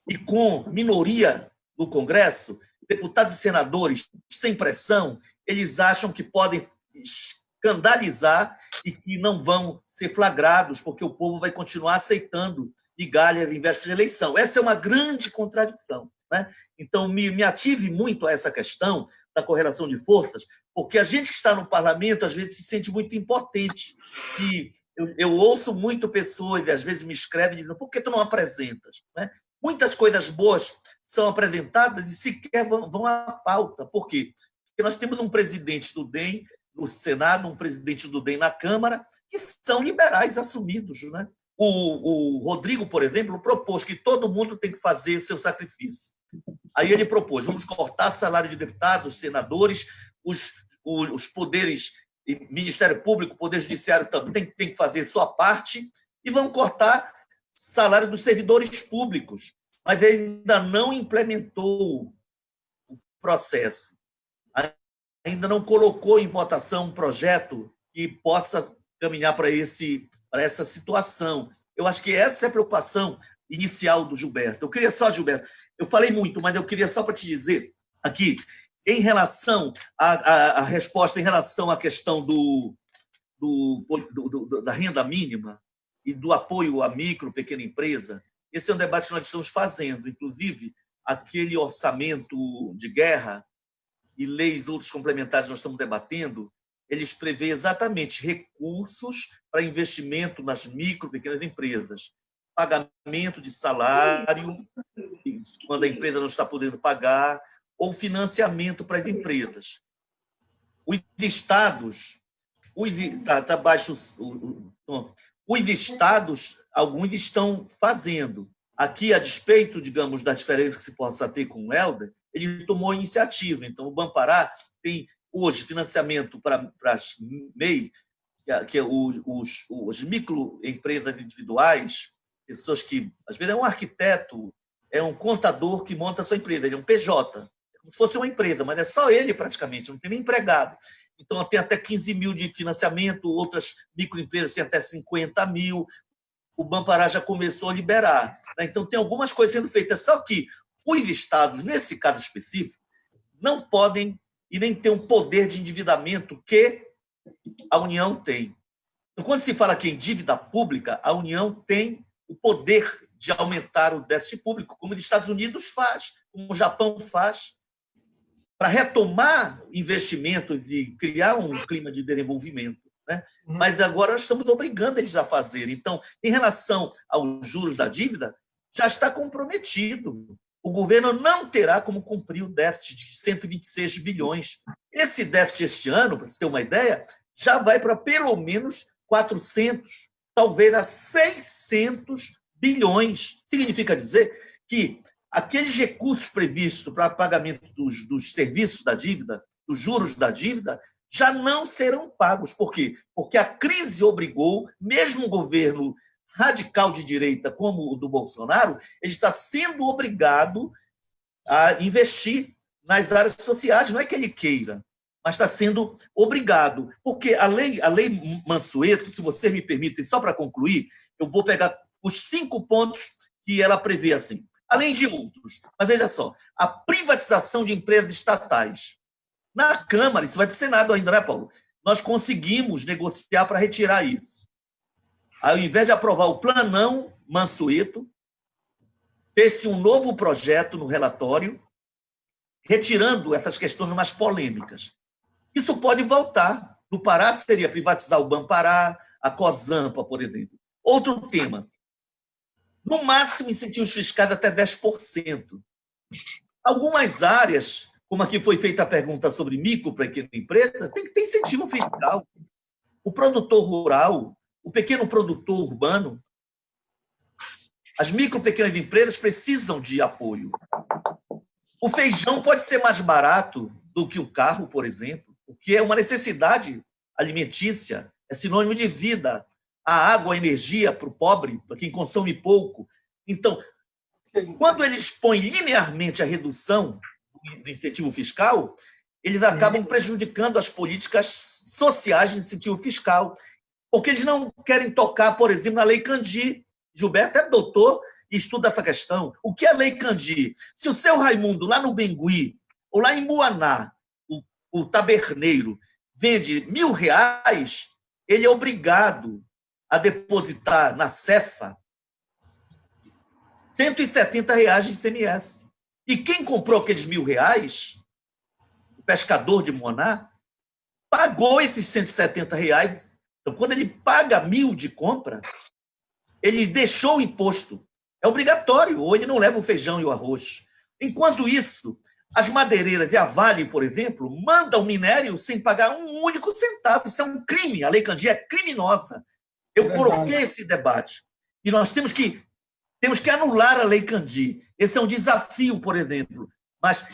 e com minoria no Congresso, deputados e senadores sem pressão, eles acham que podem escandalizar e que não vão ser flagrados, porque o povo vai continuar aceitando migalhas em véspera de eleição. Essa é uma grande contradição, né? Então, me ative muito a essa questão da correlação de forças, porque a gente que está no parlamento, às vezes, se sente muito impotente. E eu ouço muito pessoas, e às vezes me escrevem, dizendo, por que tu não apresentas? Né? Muitas coisas boas são apresentadas e sequer vão à pauta. Por quê? Porque nós temos um presidente do DEM no Senado, um presidente do DEM na Câmara, que são liberais assumidos. Né? O Rodrigo, por exemplo, propôs que todo mundo tem que fazer seu sacrifício. Aí ele propôs, vamos cortar salário de deputados, senadores, os poderes, Ministério Público, Poder Judiciário também tem que fazer sua parte, e vamos cortar salário dos servidores públicos. Mas ele ainda não implementou o processo. Ainda não colocou em votação um projeto que possa caminhar para essa situação. Eu acho que essa é a preocupação inicial do Gilberto. Eu queria só, Gilberto, eu falei muito, mas eu queria só para te dizer aqui, em relação à resposta, em relação à questão da renda mínima e do apoio à micro, pequena empresa, esse é um debate que nós estamos fazendo. Inclusive, aquele orçamento de guerra e leis outros complementares que nós estamos debatendo, eles prevêem exatamente recursos para investimento nas micro, pequenas empresas, pagamento de salário, quando a empresa não está podendo pagar, ou financiamento para as empresas. Os estados, está baixo, os estados, alguns estão fazendo. Aqui, a despeito, digamos, da diferença que se possa ter com o Helder, ele tomou a iniciativa. Então, o Banpará tem hoje financiamento para as MEI, que é os microempresas individuais, pessoas que, às vezes, é um arquiteto, é um contador que monta a sua empresa, ele é um PJ, é como se fosse uma empresa, mas é só ele praticamente, não tem nem empregado. Então, tem até 15 mil de financiamento, outras microempresas têm até 50 mil, o Banpará já começou a liberar. Então, tem algumas coisas sendo feitas, só que os estados, nesse caso específico, não podem e nem têm um poder de endividamento que a União tem. Então, quando se fala aqui em dívida pública, a União tem o poder de aumentar o déficit público, como os Estados Unidos faz, como o Japão faz, para retomar investimentos e criar um clima de desenvolvimento. Né? Mas agora nós estamos obrigando eles a fazer. Então, em relação aos juros da dívida, já está comprometido. O governo não terá como cumprir o déficit de 126 bilhões. Esse déficit este ano, para você ter uma ideia, já vai para pelo menos 400, talvez a 600 bilhões. Significa dizer que aqueles recursos previstos para pagamento dos serviços da dívida, dos juros da dívida, já não serão pagos. Por quê? Porque a crise obrigou, mesmo o governo radical de direita como o do Bolsonaro, ele está sendo obrigado a investir nas áreas sociais. Não é que ele queira, mas está sendo obrigado. Porque a lei Mansueto, se vocês me permitem, só para concluir, eu vou pegar os 5 pontos que ela prevê assim. Além de outros. Mas veja só, a privatização de empresas estatais. Na Câmara, isso vai para o Senado ainda, né, Paulo? Nós conseguimos negociar para retirar isso. Ao invés de aprovar o planão Mansueto, fez-se um novo projeto no relatório, retirando essas questões mais polêmicas. Isso pode voltar. No Pará seria privatizar o Banpará, a Cosampa, por exemplo. Outro tema. No máximo, incentivos fiscais até 10%. Algumas áreas, como aqui foi feita a pergunta sobre micro e pequena empresa, tem que ter incentivo fiscal. O produtor rural, o pequeno produtor urbano, as micro e pequenas empresas precisam de apoio. O feijão pode ser mais barato do que o carro, por exemplo, o que é uma necessidade alimentícia, é sinônimo de vida. A água, a energia para o pobre, para quem consome pouco. Então, quando eles põem linearmente a redução do incentivo fiscal, eles acabam prejudicando as políticas sociais de incentivo fiscal, porque eles não querem tocar, por exemplo, na Lei Candir. Gilberto é doutor e estuda essa questão. O que é a Lei Candir? Se o seu Raimundo, lá no Bengui, ou lá em Muaná, o taberneiro, vende R$1.000, ele é obrigado a depositar na Cefa R$170 de ICMS. E quem comprou aqueles R$1.000, o pescador de Muaná, pagou esses R$170. Então, quando ele paga 1.000 de compra, ele deixou o imposto. É obrigatório, ou ele não leva o feijão e o arroz. Enquanto isso, as madeireiras e a Vale, por exemplo, mandam minério sem pagar um único centavo. Isso é um crime. A Lei Candir é criminosa. Eu coloquei esse debate. E nós temos que anular a Lei Candir. Esse é um desafio, por exemplo. Mas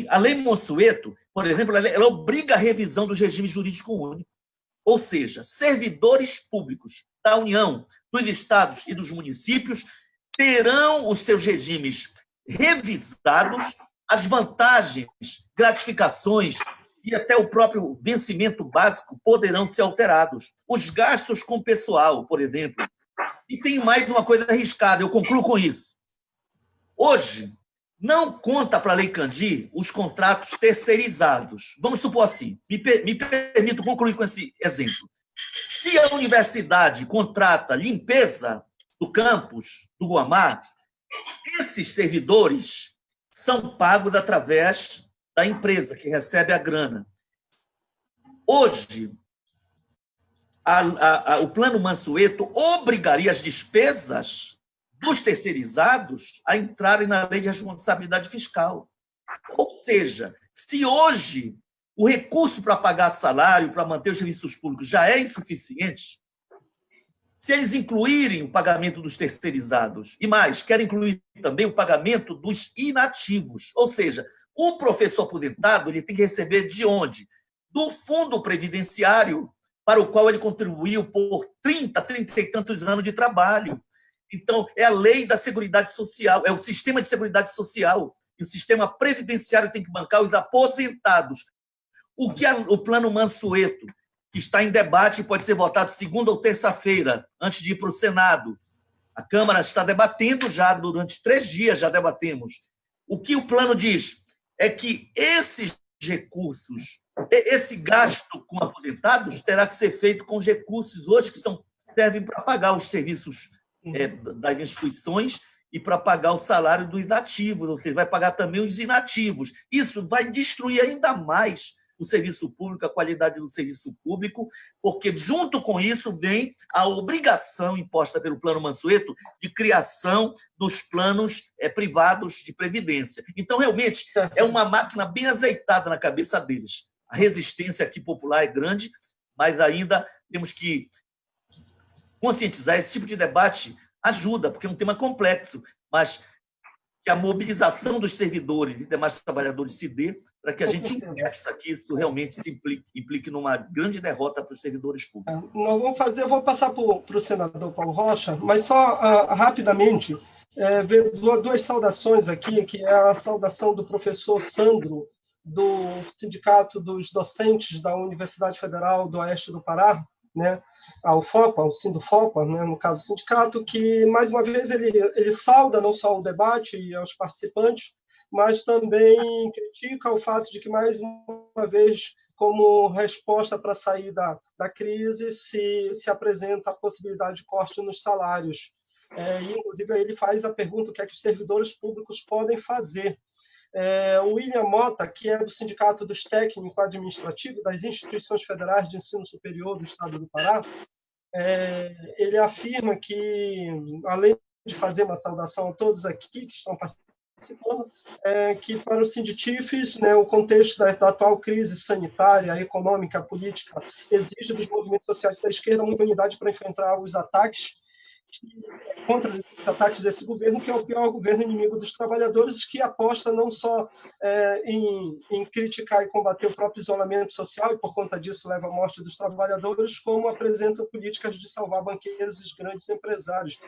a Lei Mansueto, por exemplo, ela obriga a revisão dos regimes jurídicos únicos. Ou seja, servidores públicos da União, dos estados e dos municípios terão os seus regimes revisados, as vantagens, gratificações e até o próprio vencimento básico poderão ser alterados. Os gastos com pessoal, por exemplo. E tem mais uma coisa arriscada, eu concluo com isso. Hoje, não conta para a Lei Candir os contratos terceirizados. Vamos supor assim, me permito concluir com esse exemplo. Se a universidade contrata limpeza do campus do Guamá, esses servidores são pagos através da empresa que recebe a grana. Hoje, o Plano Mansueto obrigaria as despesas dos terceirizados a entrarem na lei de responsabilidade fiscal. Ou seja, se hoje o recurso para pagar salário, para manter os serviços públicos já é insuficiente, se eles incluírem o pagamento dos terceirizados, e mais, querem incluir também o pagamento dos inativos, ou seja, o professor aposentado ele tem que receber de onde? Do fundo previdenciário, para o qual ele contribuiu por 30 e tantos anos de trabalho. Então, é a lei da Seguridade Social, é o sistema de Seguridade Social, e o sistema previdenciário tem que bancar os aposentados. O que o Plano Mansueto, que está em debate e pode ser votado segunda ou terça-feira, antes de ir para o Senado. A Câmara está debatendo já, durante 3 dias já debatemos. O que o plano diz é que esses recursos, esse gasto com aposentados terá que ser feito com os recursos hoje que servem para pagar os serviços das instituições e para pagar o salário dos inativos, ou seja, vai pagar também os inativos. Isso vai destruir ainda mais o serviço público, a qualidade do serviço público, porque junto com isso vem a obrigação imposta pelo Plano Mansueto de criação dos planos privados de previdência. Então, realmente, é uma máquina bem azeitada na cabeça deles. A resistência aqui popular é grande, mas ainda temos que conscientizar. Esse tipo de debate ajuda, porque é um tema complexo, mas que a mobilização dos servidores e demais trabalhadores se dê para que a gente impeça que isso realmente se implique numa grande derrota para os servidores públicos. Nós vamos fazer, eu vou passar para o senador Paulo Rocha, mas só rapidamente ver 2 saudações aqui, que é a saudação do professor Sandro, do Sindicato dos Docentes da Universidade Federal do Oeste do Pará, né, ao FOPA, ao Sindofopa, né, no caso do sindicato, que, mais uma vez, ele sauda não só o debate e aos participantes, mas também critica o fato de que, mais uma vez, como resposta para sair da crise, se apresenta a possibilidade de corte nos salários. E, inclusive, ele faz a pergunta: o que é que os servidores públicos podem fazer? O William Mota, que é do Sindicato dos Técnicos Administrativos das Instituições Federais de Ensino Superior do Estado do Pará, ele afirma que, além de fazer uma saudação a todos aqui que estão participando, que para os sinditifes, né, o contexto da atual crise sanitária, econômica, política, exige dos movimentos sociais da esquerda muita unidade para enfrentar os ataques contra os ataques desse governo, que é o pior governo inimigo dos trabalhadores, que aposta não só em criticar e combater o próprio isolamento social, e por conta disso leva à morte dos trabalhadores, como apresenta políticas de salvar banqueiros e os grandes empresários.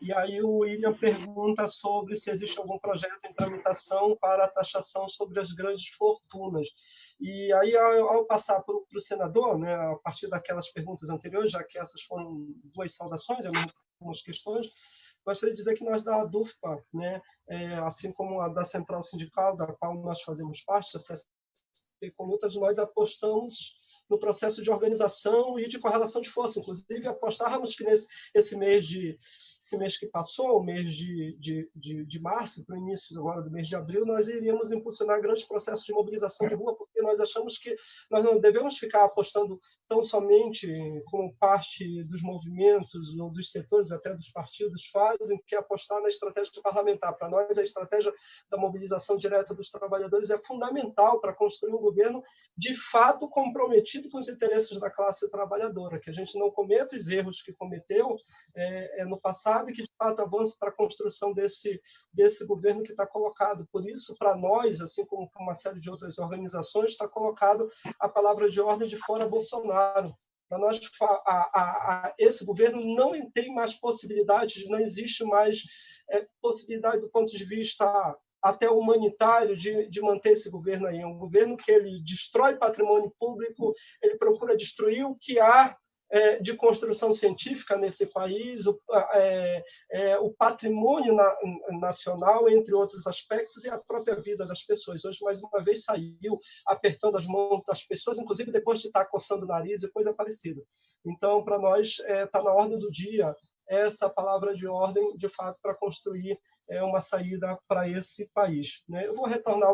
E aí o William pergunta sobre se existe algum projeto em tramitação para a taxação sobre as grandes fortunas. E aí, ao passar para o senador, né, a partir daquelas perguntas anteriores, já que essas foram duas saudações, algumas questões, gostaria de dizer que nós da ADUFPA, né, assim como a da Central Sindical, da qual nós fazemos parte, a CST com Lutas, nós apostamos no processo de organização e de correlação de força. Inclusive, apostávamos que esse mês que passou, o mês de março, para o início agora do mês de abril, nós iríamos impulsionar grandes processos de mobilização de rua, porque nós achamos que nós não devemos ficar apostando tão somente como parte dos movimentos ou dos setores, até dos partidos fazem, que é apostar na estratégia parlamentar. Para nós, a estratégia da mobilização direta dos trabalhadores é fundamental para construir um governo de fato comprometido com os interesses da classe trabalhadora, que a gente não cometa os erros que cometeu no passado, e que, de fato, avance para a construção desse governo que está colocado. Por isso, para nós, assim como para uma série de outras organizações, está colocado a palavra de ordem de fora Bolsonaro. Para nós, esse governo não tem mais possibilidade, não existe mais possibilidade do ponto de vista até humanitário de manter esse governo aí. É um governo que ele destrói patrimônio público, ele procura destruir o que há de construção científica nesse país, o patrimônio nacional, entre outros aspectos, e a própria vida das pessoas. Hoje, mais uma vez, saiu apertando as mãos das pessoas, inclusive depois de estar coçando o nariz e coisa parecida. Então, para nós, está na ordem do dia essa palavra de ordem, de fato, para construir uma saída para esse país. Né? Eu vou retornar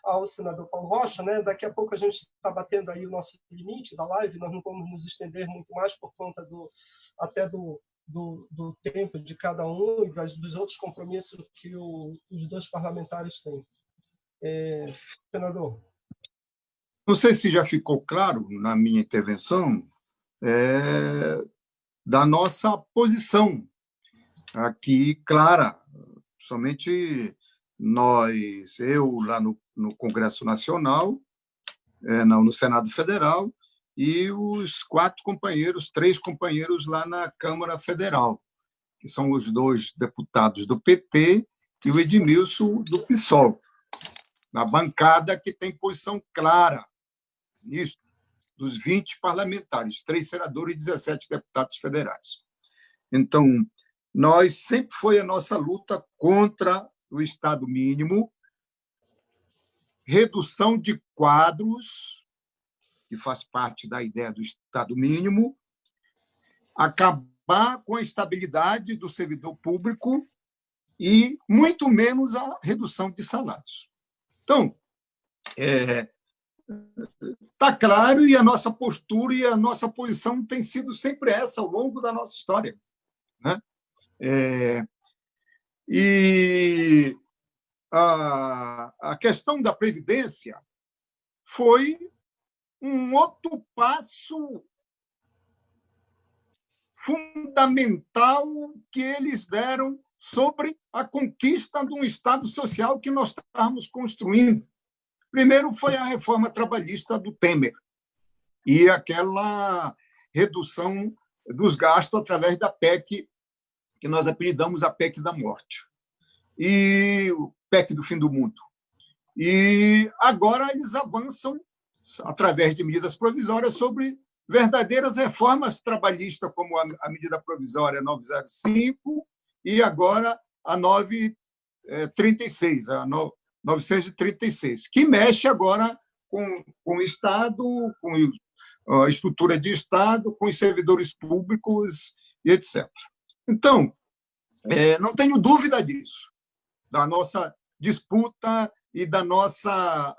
ao senador Paulo Rocha, né? Daqui a pouco a gente está batendo aí o nosso limite da live, nós não vamos nos estender muito mais por conta até do tempo de cada um e dos outros compromissos que os dois parlamentares têm. Senador. Não sei se já ficou claro na minha intervenção da nossa posição aqui clara. Somente nós, eu lá no Congresso Nacional, no Senado Federal, e os três companheiros lá na Câmara Federal, que são os dois deputados do PT e o Edmilson do PSOL, na bancada que tem posição clara nisso, dos 20 parlamentares, 3 senadores e 17 deputados federais. Então, sempre foi a nossa luta contra o Estado mínimo, redução de quadros, que faz parte da ideia do Estado mínimo, acabar com a estabilidade do servidor público e, muito menos, a redução de salários. Então, está claro, e a nossa postura e a nossa posição tem sido sempre essa ao longo da nossa história. Né? E a questão da Previdência foi um outro passo fundamental que eles deram sobre a conquista de um Estado social que nós estávamos construindo. Primeiro foi a reforma trabalhista do Temer e aquela redução dos gastos através da PEC, que nós apelidamos a PEC da morte, e o PEC do fim do mundo. E agora eles avançam, através de medidas provisórias, sobre verdadeiras reformas trabalhistas, como a medida provisória 905 e agora a 936, 936, que mexe agora com o Estado, com a estrutura de Estado, com os servidores públicos e etc. Então, não tenho dúvida disso, da nossa disputa e da nossa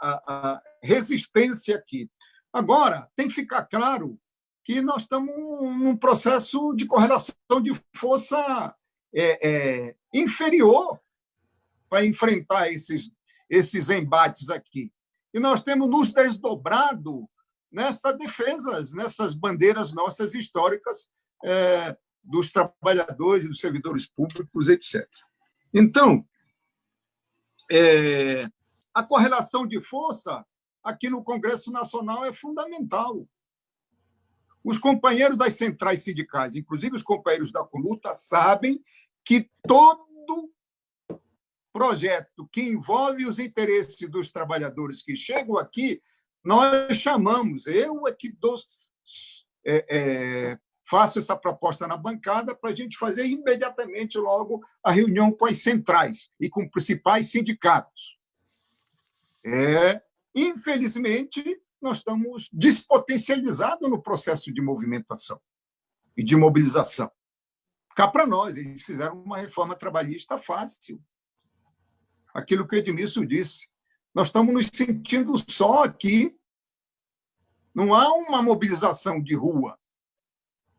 resistência aqui. Agora, tem que ficar claro que nós estamos num processo de correlação de força inferior para enfrentar esses embates aqui. E nós temos nos desdobrado nessas defesas, nessas bandeiras nossas históricas dos trabalhadores e dos servidores públicos, etc. Então, a correlação de força aqui no Congresso Nacional é fundamental. Os companheiros das centrais sindicais, inclusive os companheiros da CONUTA, sabem que todo projeto que envolve os interesses dos trabalhadores que chegam aqui, nós chamamos, eu aqui faço essa proposta na bancada para a gente fazer imediatamente logo a reunião com as centrais e com os principais sindicatos. Infelizmente, nós estamos despotencializados no processo de movimentação e de mobilização. Cá para nós, eles fizeram uma reforma trabalhista fácil. Aquilo que o Edmilson disse. Nós estamos nos sentindo só aqui. Não há uma mobilização de rua.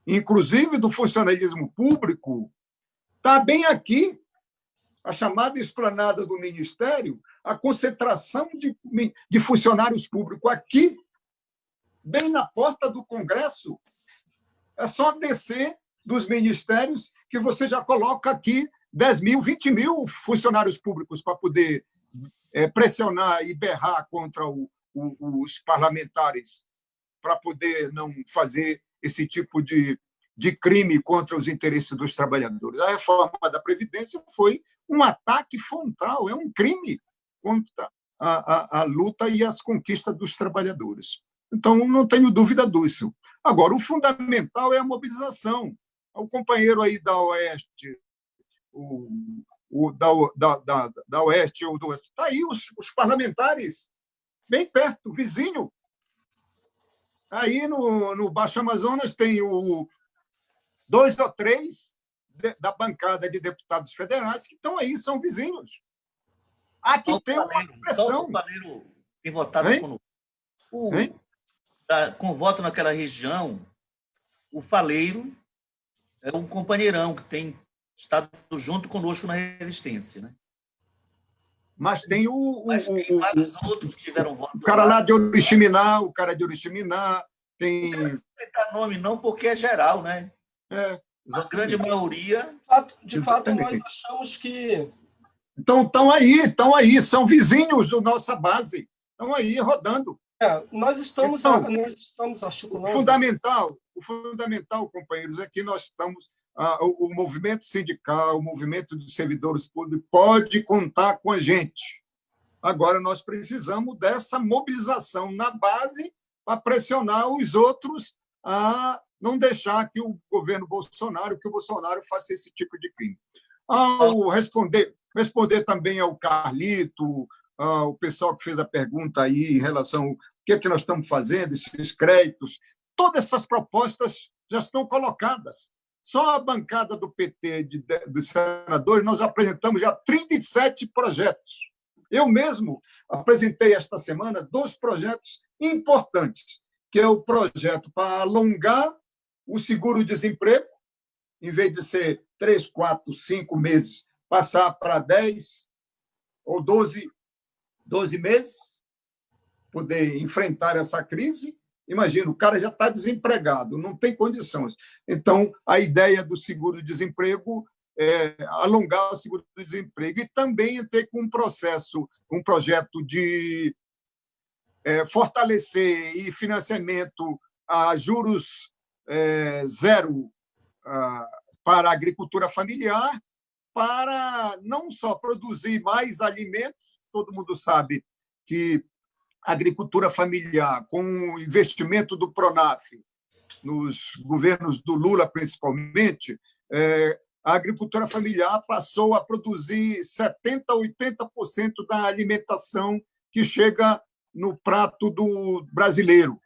Inclusive do funcionalismo público, está bem aqui, a chamada esplanada do Ministério, a concentração de funcionários públicos aqui, bem na porta do Congresso. É só descer dos ministérios que você já coloca aqui 10 mil, 20 mil funcionários públicos para poder pressionar e berrar contra os parlamentares, para poder não fazer esse tipo de crime contra os interesses dos trabalhadores. A reforma da Previdência foi um ataque frontal, é um crime contra a luta e as conquistas dos trabalhadores. Então, não tenho dúvida disso. Agora, o fundamental é a mobilização. O companheiro aí da Oeste, da Oeste ou do Oeste, está aí os parlamentares, bem perto, vizinho. Aí, no Baixo Amazonas, tem 2 ou 3 da bancada de deputados federais que estão aí, são vizinhos. Aqui tem uma pressão. O Paleiro tem votado com voto naquela região. O Faleiro é um companheirão que tem estado junto conosco na resistência, né? Mas tem vários outros que tiveram voto. O cara lá de Oriximiná, o cara de Oriximiná, tem... Não precisa citar nome, não, porque é geral, né? A grande maioria... De fato, nós achamos que... Então, estão aí, são vizinhos da nossa base, estão aí rodando. Nós estamos articulando... O fundamental, companheiros, é que nós estamos... o movimento sindical, o movimento dos servidores públicos pode contar com a gente. Agora, nós precisamos dessa mobilização na base para pressionar os outros a não deixar que o governo Bolsonaro, que o Bolsonaro faça esse tipo de crime. Ao responder também ao Carlito, o pessoal que fez a pergunta aí em relação ao que é que nós estamos fazendo, esses créditos, todas essas propostas já estão colocadas. Só a bancada do PT, dos senadores, nós apresentamos já 37 projetos. Eu mesmo apresentei esta semana 2 projetos importantes, que é o projeto para alongar o seguro-desemprego, em vez de ser 3, 4, 5 meses, passar para 10 ou 12 meses, poder enfrentar essa crise. Imagina, o cara já está desempregado, não tem condições. Então, a ideia do seguro-desemprego é alongar o seguro-desemprego e também entrei com um projeto de fortalecer e financiamento a juros zero para a agricultura familiar, para não só produzir mais alimentos, todo mundo sabe que a agricultura familiar, com o investimento do PRONAF, nos governos do Lula, principalmente, a agricultura familiar passou a produzir 70% a 80% da alimentação que chega no prato do brasileiro.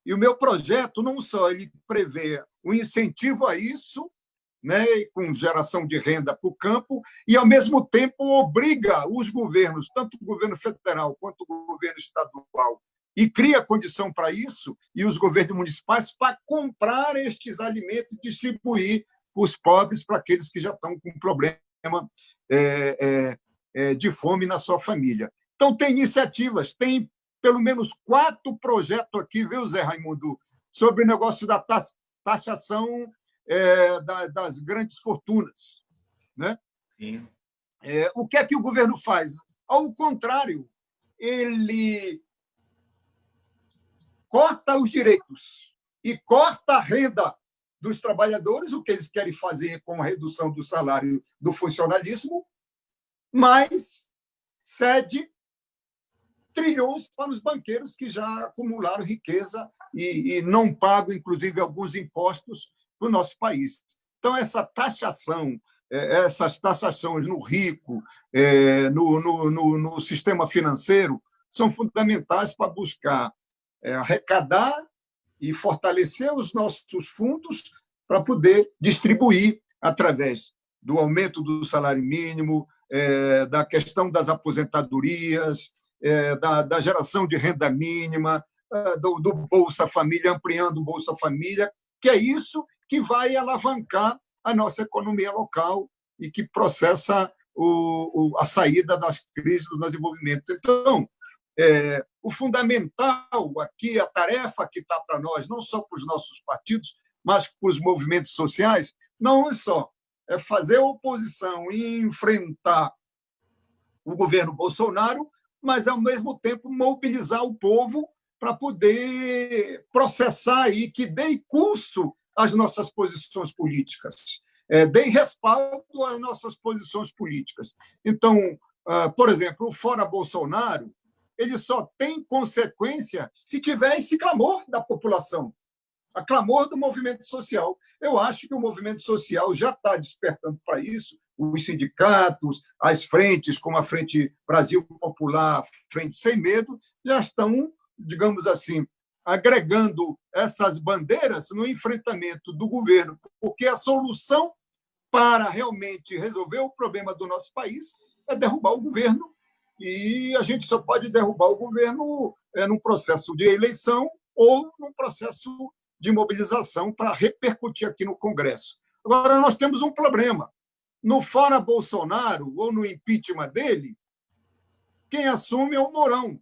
E o meu projeto, não só ele prevê o incentivo a isso, né, com geração de renda para o campo, e, ao mesmo tempo, obriga os governos, tanto o governo federal quanto o governo estadual, e cria condição para isso, e os governos municipais, para comprar estes alimentos e distribuir para os pobres, para aqueles que já estão com problema de fome na sua família. Então, tem iniciativas, tem pelo menos 4 projetos aqui, viu, Zé Raimundo, sobre o negócio da taxação das grandes fortunas, né? Sim. O que é que o governo faz? Ao contrário, ele corta os direitos e corta a renda dos trabalhadores, o que eles querem fazer com a redução do salário do funcionalismo, mas cede trilhões para os banqueiros que já acumularam riqueza e não pagam, inclusive, alguns impostos para o nosso país. Então, essas taxações no rico, no sistema financeiro, são fundamentais para buscar arrecadar e fortalecer os nossos fundos para poder distribuir através do aumento do salário mínimo, da questão das aposentadorias, da geração de renda mínima, do Bolsa Família, ampliando o Bolsa Família, que é isso que vai alavancar a nossa economia local e que processa a saída das crises do desenvolvimento. Então, o fundamental aqui, a tarefa que está para nós, não só para os nossos partidos, mas para os movimentos sociais, não é só fazer oposição e enfrentar o governo Bolsonaro, mas, ao mesmo tempo, mobilizar o povo para poder processar aí, que dê curso às nossas posições políticas, dê respaldo às nossas posições políticas. Então, por exemplo, o Fora Bolsonaro, ele só tem consequência se tiver esse clamor da população, a clamor do movimento social. Eu acho que o movimento social já está despertando para isso. Os sindicatos, as frentes, como a Frente Brasil Popular, Frente Sem Medo, já estão, digamos assim, agregando essas bandeiras no enfrentamento do governo, porque a solução para realmente resolver o problema do nosso país é derrubar o governo, e a gente só pode derrubar o governo num processo de eleição ou num processo de mobilização para repercutir aqui no Congresso. Agora, nós temos um problema. No Fora Bolsonaro, ou no impeachment dele, quem assume é o Mourão.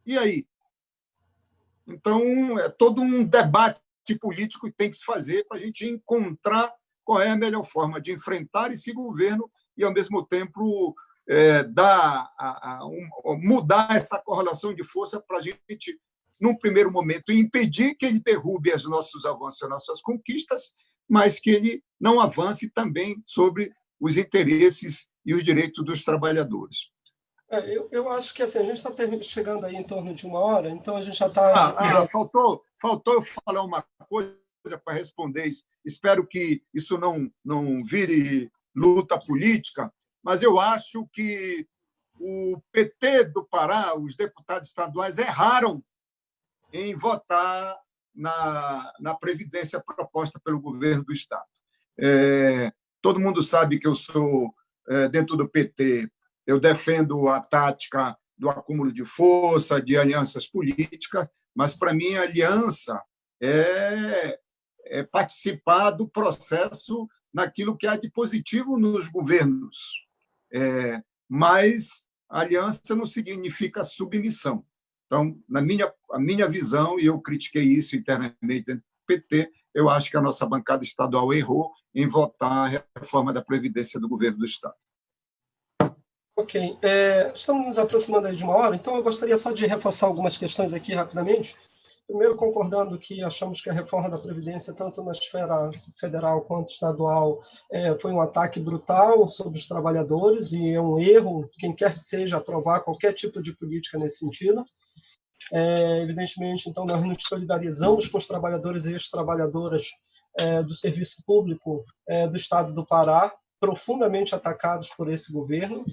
E aí? Então, é todo um debate político que tem que se fazer para a gente encontrar qual é a melhor forma de enfrentar esse governo e, ao mesmo tempo, mudar essa correlação de força para a gente, num primeiro momento, impedir que ele derrube os nossos avanços, as nossas conquistas, mas que ele não avance também sobre os interesses e os direitos dos trabalhadores. Eu acho que assim, a gente está chegando aí em torno de 1 hora, então a gente já está... Faltou eu falar uma coisa para responder isso. Espero que isso não vire luta política, mas eu acho que o PT do Pará, os deputados estaduais, erraram em votar na Previdência proposta pelo governo do Estado. Todo mundo sabe que eu sou, dentro do PT, eu defendo a tática do acúmulo de força, de alianças políticas, mas, para mim, a aliança é participar do processo naquilo que há de positivo nos governos. Mas a aliança não significa submissão. Então, a minha visão, e eu critiquei isso internamente dentro do PT, eu acho que a nossa bancada estadual errou em votar a reforma da Previdência do governo do Estado. Ok. Estamos nos aproximando aí de 1 hora, então eu gostaria só de reforçar algumas questões aqui rapidamente. Primeiro, concordando que achamos que a reforma da Previdência, tanto na esfera federal quanto estadual, foi um ataque brutal sobre os trabalhadores e é um erro, quem quer que seja, aprovar qualquer tipo de política nesse sentido. Evidentemente, então, nós nos solidarizamos com os trabalhadores e as trabalhadoras do serviço público do Estado do Pará, profundamente atacados por esse governo,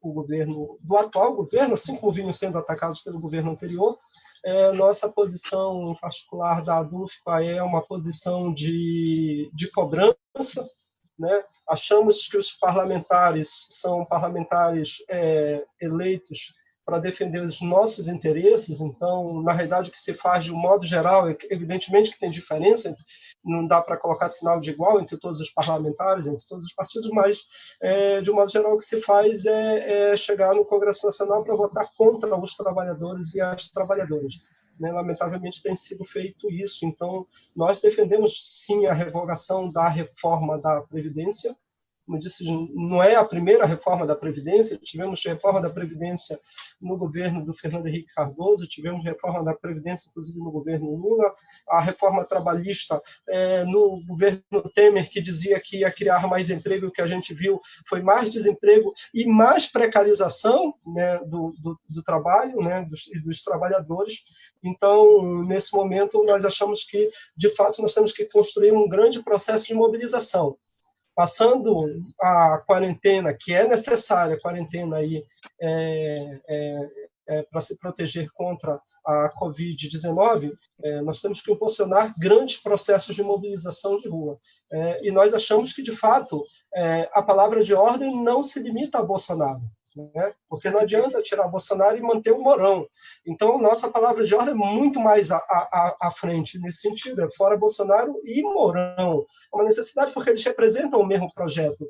do atual governo, assim como vinham sendo atacados pelo governo anterior. Nossa posição, em particular da ADUFPA, é uma posição de cobrança, né? Achamos que os parlamentares são parlamentares eleitos para defender os nossos interesses, então, na realidade, o que se faz de um modo geral, evidentemente que tem diferença, não dá para colocar sinal de igual entre todos os parlamentares, entre todos os partidos, mas, de um modo geral, o que se faz é chegar no Congresso Nacional para votar contra os trabalhadores e as trabalhadoras. né? Lamentavelmente tem sido feito isso. Então, nós defendemos, sim, a revogação da reforma da Previdência. Como eu disse, não é a primeira reforma da Previdência, tivemos reforma da Previdência no governo do Fernando Henrique Cardoso, tivemos reforma da Previdência, inclusive, no governo Lula, a reforma trabalhista no governo Temer, que dizia que ia criar mais emprego, o que a gente viu foi mais desemprego e mais precarização, né, do trabalho, né, dos trabalhadores. Então, nesse momento, nós achamos que, de fato, nós temos que construir um grande processo de mobilização. Passando a quarentena, que é necessária, a quarentena aí, para se proteger contra a Covid-19, nós temos que impulsionar grandes processos de mobilização de rua. E nós achamos que, de fato, a palavra de ordem não se limita a Bolsonaro, né? Porque não adianta tirar Bolsonaro e manter o Mourão. Então, nossa palavra de ordem é muito mais à frente nesse sentido, é fora Bolsonaro e Mourão. É uma necessidade porque eles representam o mesmo projeto.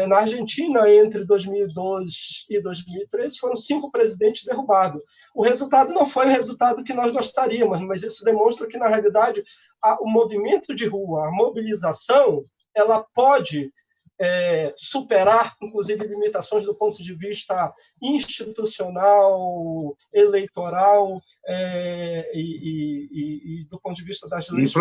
Na Argentina, entre 2002 e 2013, foram 5 presidentes derrubados. O resultado não foi o resultado que nós gostaríamos, mas isso demonstra que, na realidade, o movimento de rua, a mobilização, ela pode superar, inclusive, limitações do ponto de vista institucional, eleitoral e do ponto de vista das leis.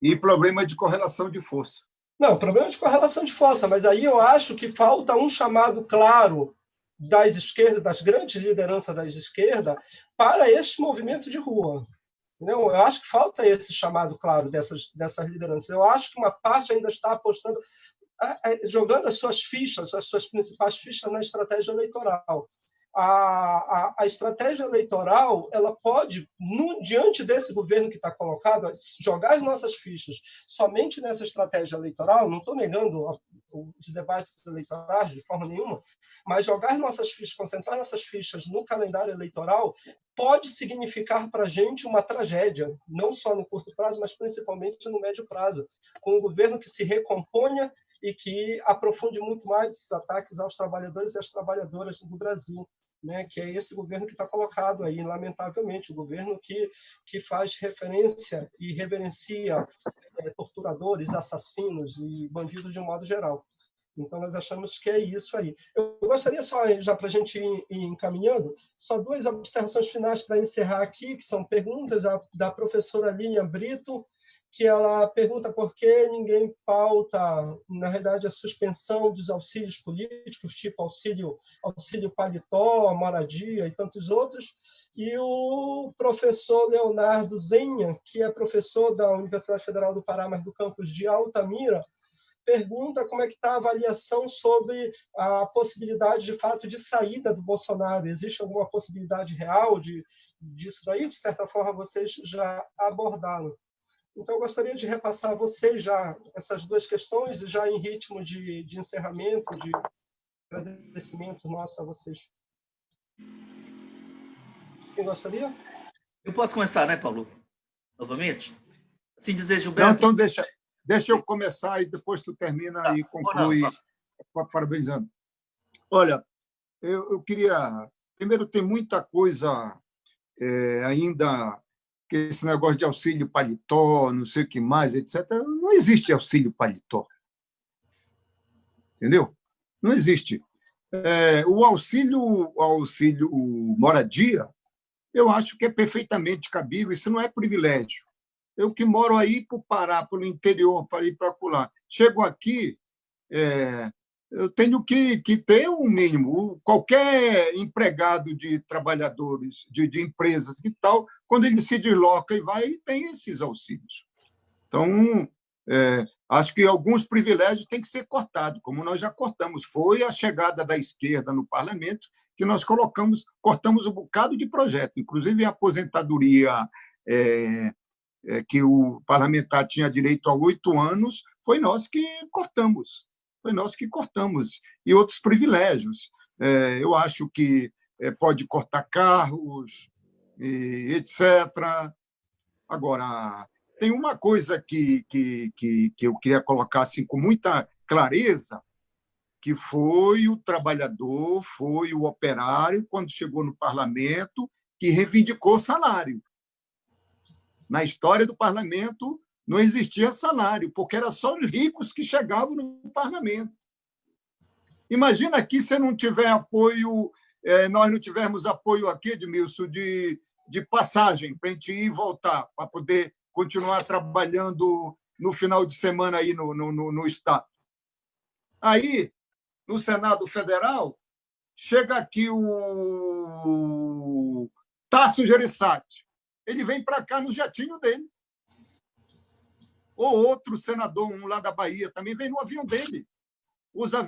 E problema de correlação de força. Não, problema de correlação de força, mas aí eu acho que falta um chamado claro das esquerdas, das grandes lideranças das esquerdas, para esse movimento de rua. Entendeu? Eu acho que falta esse chamado claro dessas lideranças. Eu acho que uma parte ainda está apostando, jogando as suas fichas, as suas principais fichas na estratégia eleitoral. A estratégia eleitoral, ela pode, diante desse governo que está colocado, jogar as nossas fichas somente nessa estratégia eleitoral. Não estou negando os debates eleitorais de forma nenhuma, mas jogar as nossas fichas, concentrar nossas fichas no calendário eleitoral, pode significar para a gente uma tragédia, não só no curto prazo, mas principalmente no médio prazo, com um governo que se recomponha e que aprofunde muito mais esses ataques aos trabalhadores e às trabalhadoras do Brasil, né, que é esse governo que está colocado aí, lamentavelmente, o governo que faz referência e reverencia torturadores, assassinos e bandidos de um modo geral. Então, nós achamos que é isso aí. Eu gostaria só, já para a gente ir encaminhando, só 2 observações finais para encerrar aqui, que são perguntas da professora Lilian Brito, que ela pergunta por que ninguém pauta, na verdade, a suspensão dos auxílios políticos, tipo auxílio paletó, moradia e tantos outros. E o professor Leonardo Zenha, que é professor da Universidade Federal do Pará, mas do campus de Altamira, pergunta como é que está a avaliação sobre a possibilidade, de fato, de saída do Bolsonaro. Existe alguma possibilidade real disso daí? De certa forma, vocês já abordaram. Então, eu gostaria de repassar a vocês já essas 2 questões, já em ritmo de encerramento, de agradecimento nosso a vocês. Quem gostaria? Eu posso começar, né, Paulo? Novamente? Assim dizer, Gilberto... Não, então deixa eu começar e depois tu termina e conclui, parabenizando. Olha, eu queria... Primeiro, tem muita coisa ainda... que esse negócio de auxílio paletó, não sei o que mais, etc. Não existe auxílio paletó. Entendeu? Não existe. O auxílio moradia, eu acho que é perfeitamente cabível, isso não é privilégio. Eu que moro aí para o Pará, pelo interior, para ir para lá. Chego aqui, eu tenho que ter um mínimo. Qualquer empregado de trabalhadores, de empresas e tal, quando ele se desloca e vai, ele tem esses auxílios. Então, acho que alguns privilégios têm que ser cortados, como nós já cortamos. Foi a chegada da esquerda no parlamento que nós cortamos um bocado de projeto, inclusive a aposentadoria que o parlamentar tinha direito a 8 anos, foi nós que cortamos. Foi nós que cortamos. E outros privilégios. Eu acho que pode cortar carros, etc. Agora, tem uma coisa que eu queria colocar assim, com muita clareza, que foi o trabalhador, foi o operário, quando chegou no parlamento, que reivindicou salário. Na história do parlamento, não existia salário, porque era só os ricos que chegavam no parlamento. Imagina aqui se não tiver apoio, nós não tivermos apoio aqui, Edmilson, de passagem para a gente ir e voltar, para poder continuar trabalhando no final de semana aí no Estado. Aí, no Senado Federal, chega aqui o Tasso Gereissati. Ele vem para cá no jatinho dele. Ou outro senador, um lá da Bahia, também vem no avião dele.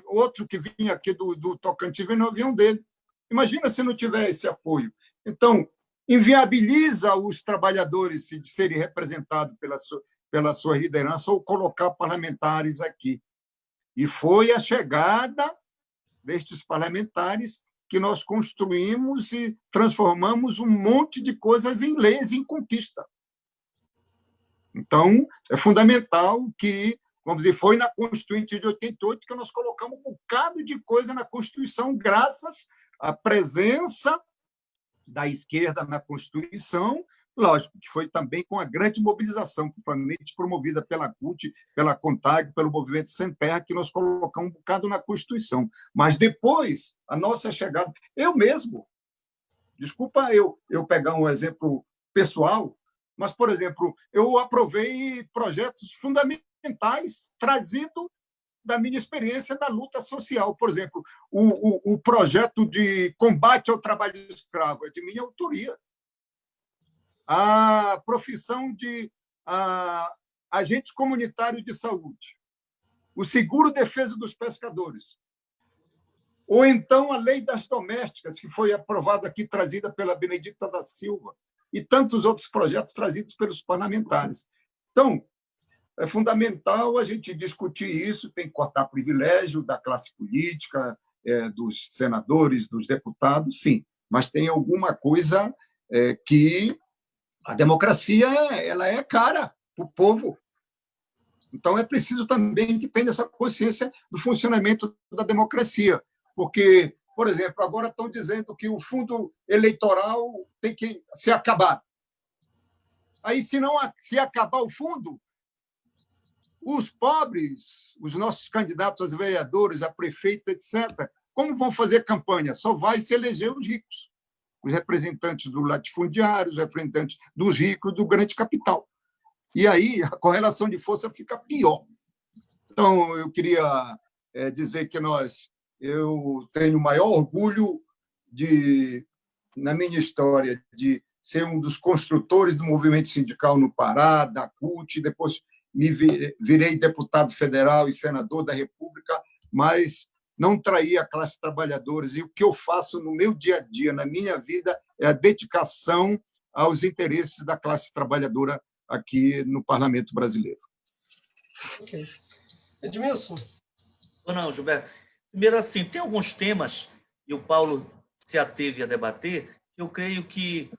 Outro que vinha aqui do Tocantins vem no avião dele. Imagina se não tiver esse apoio. Então, inviabiliza os trabalhadores de serem representados pela sua liderança ou colocar parlamentares aqui. E foi a chegada destes parlamentares que nós construímos e transformamos um monte de coisas em leis, em conquista. Então, é fundamental que, vamos dizer, foi na Constituinte de 88 que nós colocamos um bocado de coisa na Constituição, graças à presença da esquerda na Constituição, lógico que foi também com a grande mobilização, principalmente promovida pela CUT, pela CONTAG, pelo Movimento Sem Terra, que nós colocamos um bocado na Constituição. Mas depois, a nossa chegada... Eu mesmo, desculpa eu pegar um exemplo pessoal, mas, por exemplo, eu aprovei projetos fundamentais trazidos da minha experiência da luta social. Por exemplo, o projeto de combate ao trabalho escravo é de minha autoria. A profissão de agente comunitário de saúde, o seguro-defesa dos pescadores, ou então a lei das domésticas, que foi aprovada aqui, trazida pela Benedita da Silva, e tantos outros projetos trazidos pelos parlamentares. Então, é fundamental a gente discutir isso, tem que cortar privilégio da classe política, dos senadores, dos deputados, sim, mas tem alguma coisa que a democracia ela é cara para o povo. Então, é preciso também que tenha essa consciência do funcionamento da democracia, porque, por exemplo, agora estão dizendo que o fundo eleitoral tem que se acabar. Aí, se acabar o fundo, os pobres, os nossos candidatos a vereadores, a prefeito, etc., como vão fazer campanha? Só vai se eleger os ricos, os representantes do latifundiário, os representantes dos ricos, do grande capital. E aí a correlação de força fica pior. Então, eu queria dizer que eu tenho o maior orgulho na minha história de ser um dos construtores do movimento sindical no Pará, da CUT, depois virei deputado federal e senador da República, mas não traí a classe trabalhadora. E o que eu faço no meu dia a dia, na minha vida, é a dedicação aos interesses da classe trabalhadora aqui no Parlamento Brasileiro. Ok. Edmilson? Não, Gilberto. Primeiro, assim, tem alguns temas, e o Paulo se ateve a debater, que eu creio que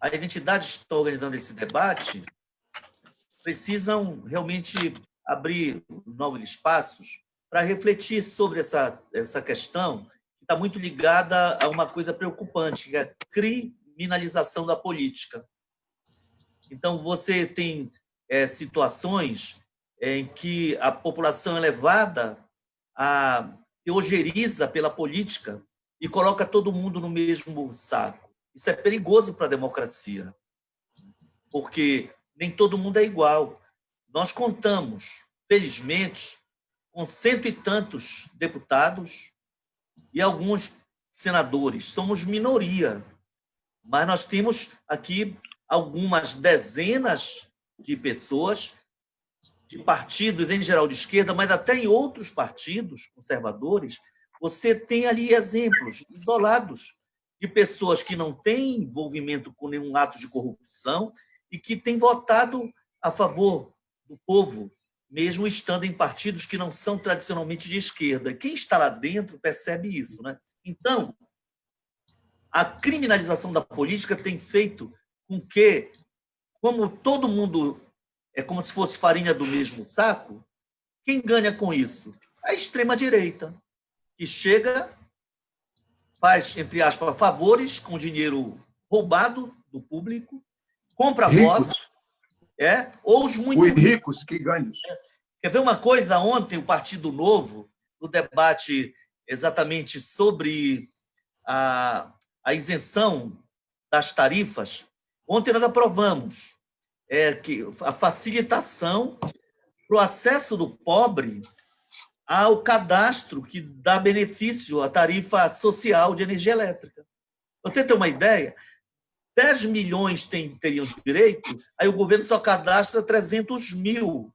as entidades que estão organizando esse debate precisam realmente abrir novos espaços para refletir sobre essa questão, que está muito ligada a uma coisa preocupante, que é a criminalização da política. Então, você tem situações em que a população é levada a teogeriza pela política e coloca todo mundo no mesmo saco. Isso é perigoso para a democracia, porque nem todo mundo é igual. Nós contamos, felizmente, com 100 e tantos deputados e alguns senadores. Somos minoria, mas nós temos aqui algumas dezenas de pessoas de partidos, em geral de esquerda, mas até em outros partidos conservadores, você tem ali exemplos isolados de pessoas que não têm envolvimento com nenhum ato de corrupção e que têm votado a favor do povo, mesmo estando em partidos que não são tradicionalmente de esquerda. Quem está lá dentro percebe isso, né? Então, a criminalização da política tem feito com que, como todo mundo é como se fosse farinha do mesmo saco, quem ganha com isso? A extrema-direita, que chega, faz, entre aspas, favores com dinheiro roubado do público, compra votos, ou os muito Os ricos que ganham. Quer ver uma coisa? Ontem, o Partido Novo, no debate exatamente sobre a isenção das tarifas, ontem nós aprovamos que a facilitação para o acesso do pobre ao cadastro que dá benefício à tarifa social de energia elétrica. Você tem uma ideia? 10 milhões teriam direito, aí o governo só cadastra 300 mil.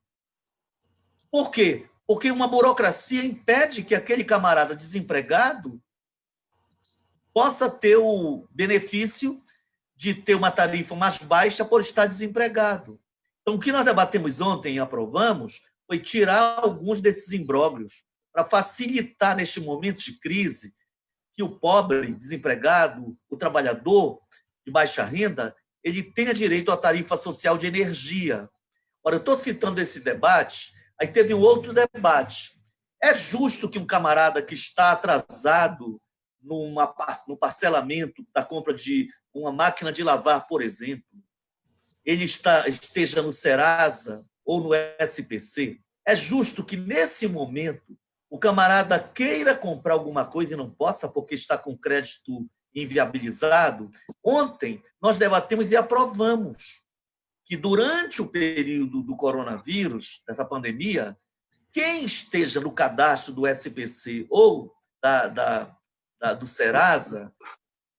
Por quê? Porque uma burocracia impede que aquele camarada desempregado possa ter o benefício de ter uma tarifa mais baixa por estar desempregado. Então, o que nós debatemos ontem e aprovamos foi tirar alguns desses imbróglios para facilitar, neste momento de crise, que o pobre, desempregado, o trabalhador de baixa renda, ele tenha direito à tarifa social de energia. Ora, eu estou citando esse debate, aí teve um outro debate. É justo que um camarada que está atrasado no parcelamento da compra de uma máquina de lavar, por exemplo, ele esteja no Serasa ou no SPC? É justo que, nesse momento, o camarada queira comprar alguma coisa e não possa porque está com crédito inviabilizado? Ontem, nós debatemos e aprovamos que, durante o período do coronavírus, dessa pandemia, quem esteja no cadastro do SPC ou do Serasa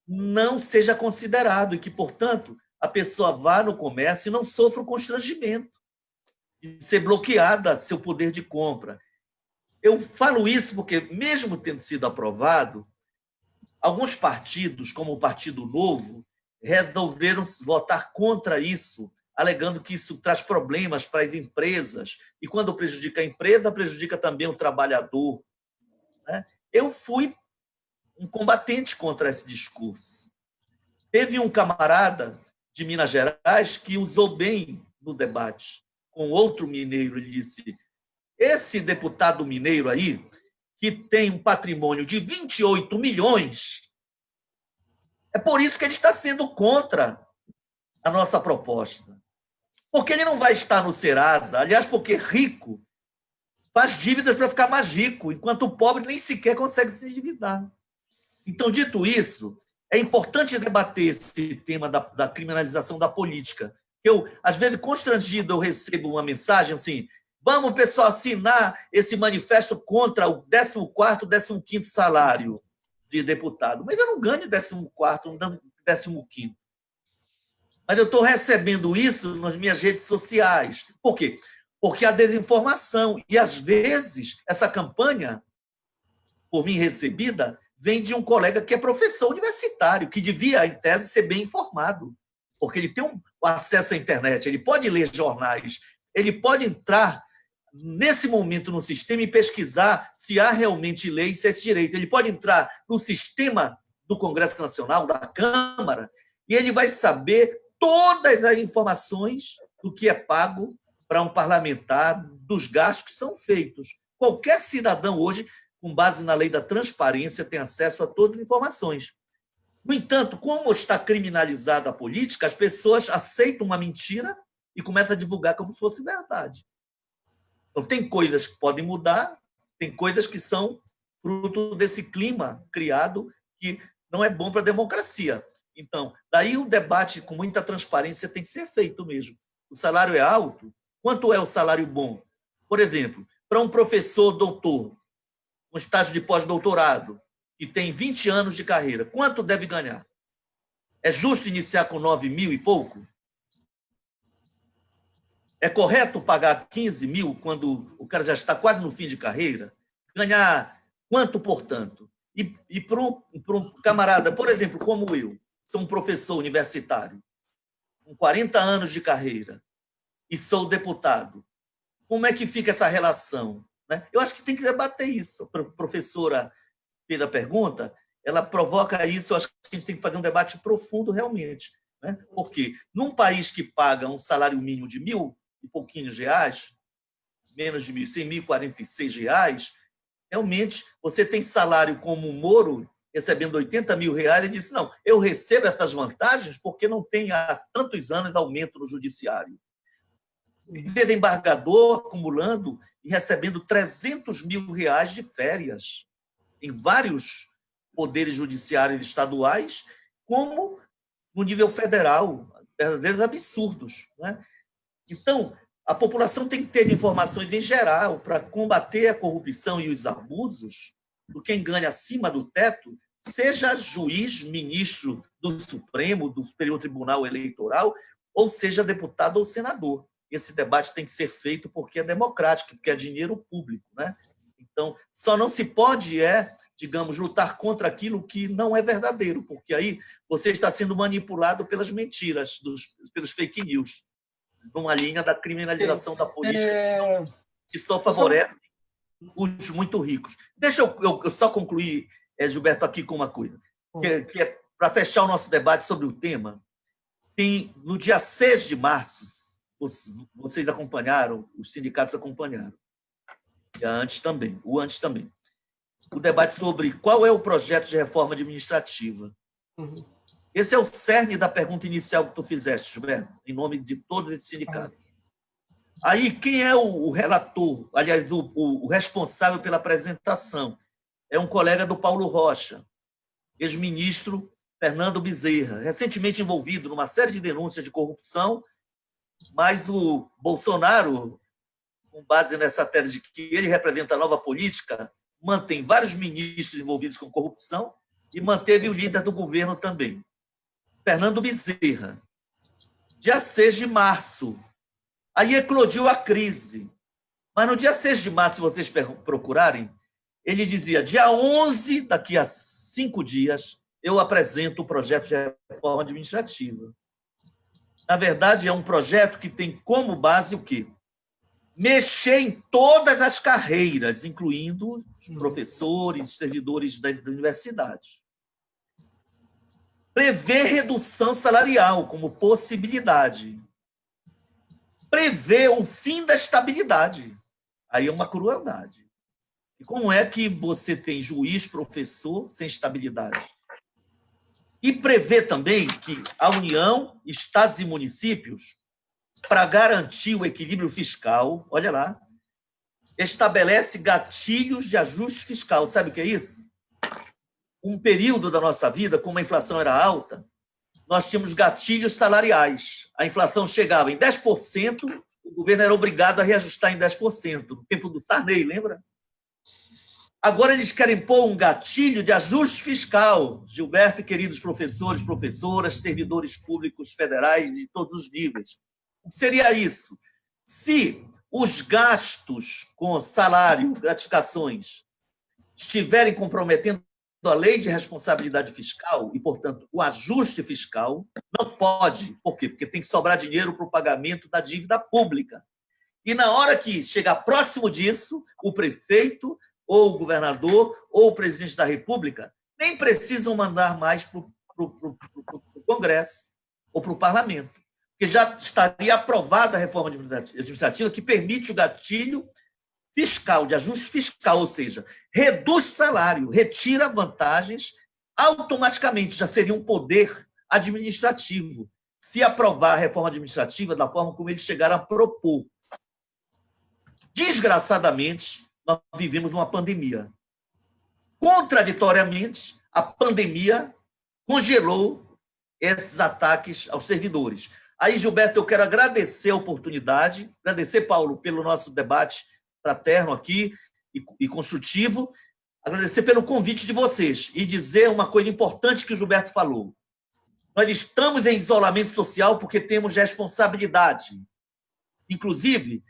não seja considerado e que, portanto, a pessoa vá no comércio e não sofra o constrangimento de ser bloqueada seu poder de compra. Eu falo isso porque, mesmo tendo sido aprovado, alguns partidos, como o Partido Novo, resolveram votar contra isso, alegando que isso traz problemas para as empresas, e quando prejudica a empresa, prejudica também o trabalhador. Eu fui um combatente contra esse discurso. Teve um camarada de Minas Gerais que usou bem no debate com outro mineiro. Ele disse: esse deputado mineiro aí, que tem um patrimônio de 28 milhões, é por isso que ele está sendo contra a nossa proposta. Porque ele não vai estar no Serasa, aliás, porque rico faz dívidas para ficar mais rico, enquanto o pobre nem sequer consegue se endividar. Então, dito isso, é importante debater esse tema da criminalização da política. Eu, às vezes, constrangido, eu recebo uma mensagem assim: vamos, pessoal, assinar esse manifesto contra o 14º, 15º salário de deputado. Mas eu não ganho 14º, 15º. Mas eu estou recebendo isso nas minhas redes sociais. Por quê? Porque há desinformação. E, às vezes, essa campanha, por mim recebida, vem de um colega que é professor universitário, que devia, em tese, ser bem informado, porque ele tem acesso à internet, ele pode ler jornais, ele pode entrar, nesse momento, no sistema e pesquisar se há realmente lei, se é esse direito. Ele pode entrar no sistema do Congresso Nacional, da Câmara, e ele vai saber todas as informações do que é pago para um parlamentar, dos gastos que são feitos. Qualquer cidadão hoje, com base na lei da transparência, tem acesso a todas as informações. No entanto, como está criminalizada a política, as pessoas aceitam uma mentira e começam a divulgar como se fosse verdade. Então, tem coisas que podem mudar, tem coisas que são fruto desse clima criado que não é bom para a democracia. Então, daí o debate com muita transparência tem que ser feito mesmo. O salário é alto? Quanto é o salário bom? Por exemplo, para um professor doutor, um estágio de pós-doutorado, que tem 20 anos de carreira, quanto deve ganhar? É justo iniciar com 9 mil e pouco? É correto pagar 15 mil quando o cara já está quase no fim de carreira? Ganhar quanto, portanto? E para um camarada, por exemplo, como eu, sou um professor universitário, com 40 anos de carreira, e sou deputado, como é que fica essa relação? Eu acho que tem que debater isso. A professora fez a pergunta, ela provoca isso. Eu acho que a gente tem que fazer um debate profundo realmente. Porque num país que paga um salário mínimo de 1.000 e pouquinhos reais, menos de 1.100, 1.046 reais, realmente você tem salário como o Moro, recebendo 80 mil reais, e disse: não, eu recebo essas vantagens porque não tem há tantos anos aumento no judiciário. desembargador acumulando e recebendo R$300 mil de férias em vários poderes judiciários estaduais, como no nível federal, verdadeiros absurdos, né? Então, a população tem que ter informações em geral para combater a corrupção e os abusos do quem ganha acima do teto, seja juiz, ministro do Supremo, do Superior Tribunal Eleitoral, ou seja deputado ou senador. Esse debate tem que ser feito porque é democrático, porque é dinheiro público, né? Então, só não se pode, digamos, lutar contra aquilo que não é verdadeiro, porque aí você está sendo manipulado pelas mentiras, pelos fake news, numa linha da criminalização da política que só favorece os muito ricos. Deixa eu só concluir, Gilberto, aqui com uma coisa, que é para fechar o nosso debate sobre o tema. Tem, no dia 6 de março, vocês acompanharam, os sindicatos acompanharam, e antes também, o debate sobre qual é o projeto de reforma administrativa. Esse é o cerne da pergunta inicial que tu fizeste, Gilberto, em nome de todos esses sindicatos. Aí, quem é o relator, aliás, o responsável pela apresentação? É um colega do Paulo Rocha, ex-ministro Fernando Bezerra, recentemente envolvido numa série de denúncias de corrupção, mas o Bolsonaro, com base nessa tese de que ele representa a nova política, mantém vários ministros envolvidos com corrupção e manteve o líder do governo também, Fernando Bezerra. Dia 6 de março, aí eclodiu a crise. Mas no dia 6 de março, se vocês procurarem, ele dizia, dia 11, daqui a 5 dias, eu apresento o projeto de reforma administrativa. Na verdade, é um projeto que tem como base o quê? Mexer em todas as carreiras, incluindo os professores, servidores da universidade. Prever redução salarial como possibilidade. Prever o fim da estabilidade. Aí é uma crueldade. E como é que você tem juiz, professor sem estabilidade? E prever também que a União, estados e municípios, para garantir o equilíbrio fiscal, olha lá, estabelece gatilhos de ajuste fiscal. Sabe o que é isso? Um período da nossa vida, como a inflação era alta, nós tínhamos gatilhos salariais. A inflação chegava em 10%, o governo era obrigado a reajustar em 10%, no tempo do Sarney, lembra? Agora eles querem pôr um gatilho de ajuste fiscal. Gilberto e queridos professores, professoras, servidores públicos federais de todos os níveis. O que seria isso? Se os gastos com salário, gratificações, estiverem comprometendo a lei de responsabilidade fiscal e, portanto, o ajuste fiscal, não pode. Por quê? Porque tem que sobrar dinheiro para o pagamento da dívida pública. E na hora que chegar próximo disso, o prefeito, ou o governador, ou o presidente da República, nem precisam mandar mais para o Congresso ou para o Parlamento, porque já estaria aprovada a reforma administrativa que permite o gatilho fiscal, de ajuste fiscal, ou seja, reduz salário, retira vantagens, automaticamente já seria um poder administrativo, se aprovar a reforma administrativa da forma como eles chegaram a propor. Desgraçadamente, nós vivemos numa pandemia. Contraditoriamente, a pandemia congelou esses ataques aos servidores. Aí, Gilberto, eu quero agradecer a oportunidade, agradecer, Paulo, pelo nosso debate fraterno aqui e construtivo, agradecer pelo convite de vocês e dizer uma coisa importante que o Gilberto falou. Nós estamos em isolamento social porque temos responsabilidade. Inclusive,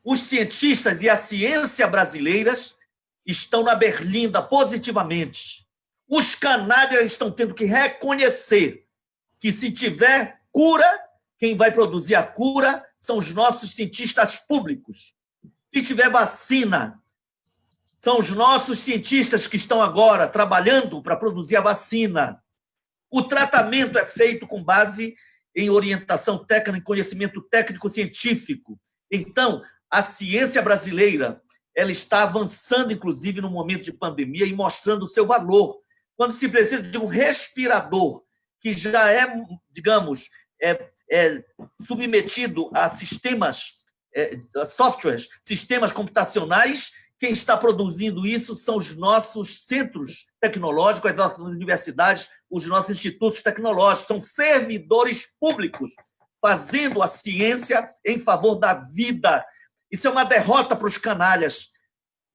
os cientistas e a ciência brasileiras estão na berlinda positivamente. Os canalhas estão tendo que reconhecer que, se tiver cura, quem vai produzir a cura são os nossos cientistas públicos. Se tiver vacina, são os nossos cientistas que estão agora trabalhando para produzir a vacina. O tratamento é feito com base em orientação técnica, em conhecimento técnico-científico. Então, a ciência brasileira, ela está avançando, inclusive, no momento de pandemia e mostrando o seu valor. Quando se precisa de um respirador, que já é, digamos, submetido a sistemas, softwares, sistemas computacionais. Quem está produzindo isso são os nossos centros tecnológicos, as nossas universidades, os nossos institutos tecnológicos. São servidores públicos fazendo a ciência em favor da vida. Isso é uma derrota para os canalhas.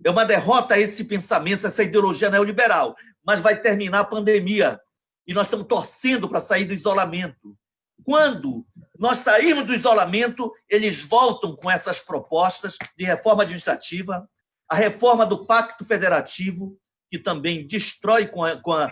É uma derrota a esse pensamento, essa ideologia neoliberal. Mas vai terminar a pandemia e nós estamos torcendo para sair do isolamento. Quando nós sairmos do isolamento, eles voltam com essas propostas de reforma administrativa, a reforma do Pacto Federativo, que também destrói com a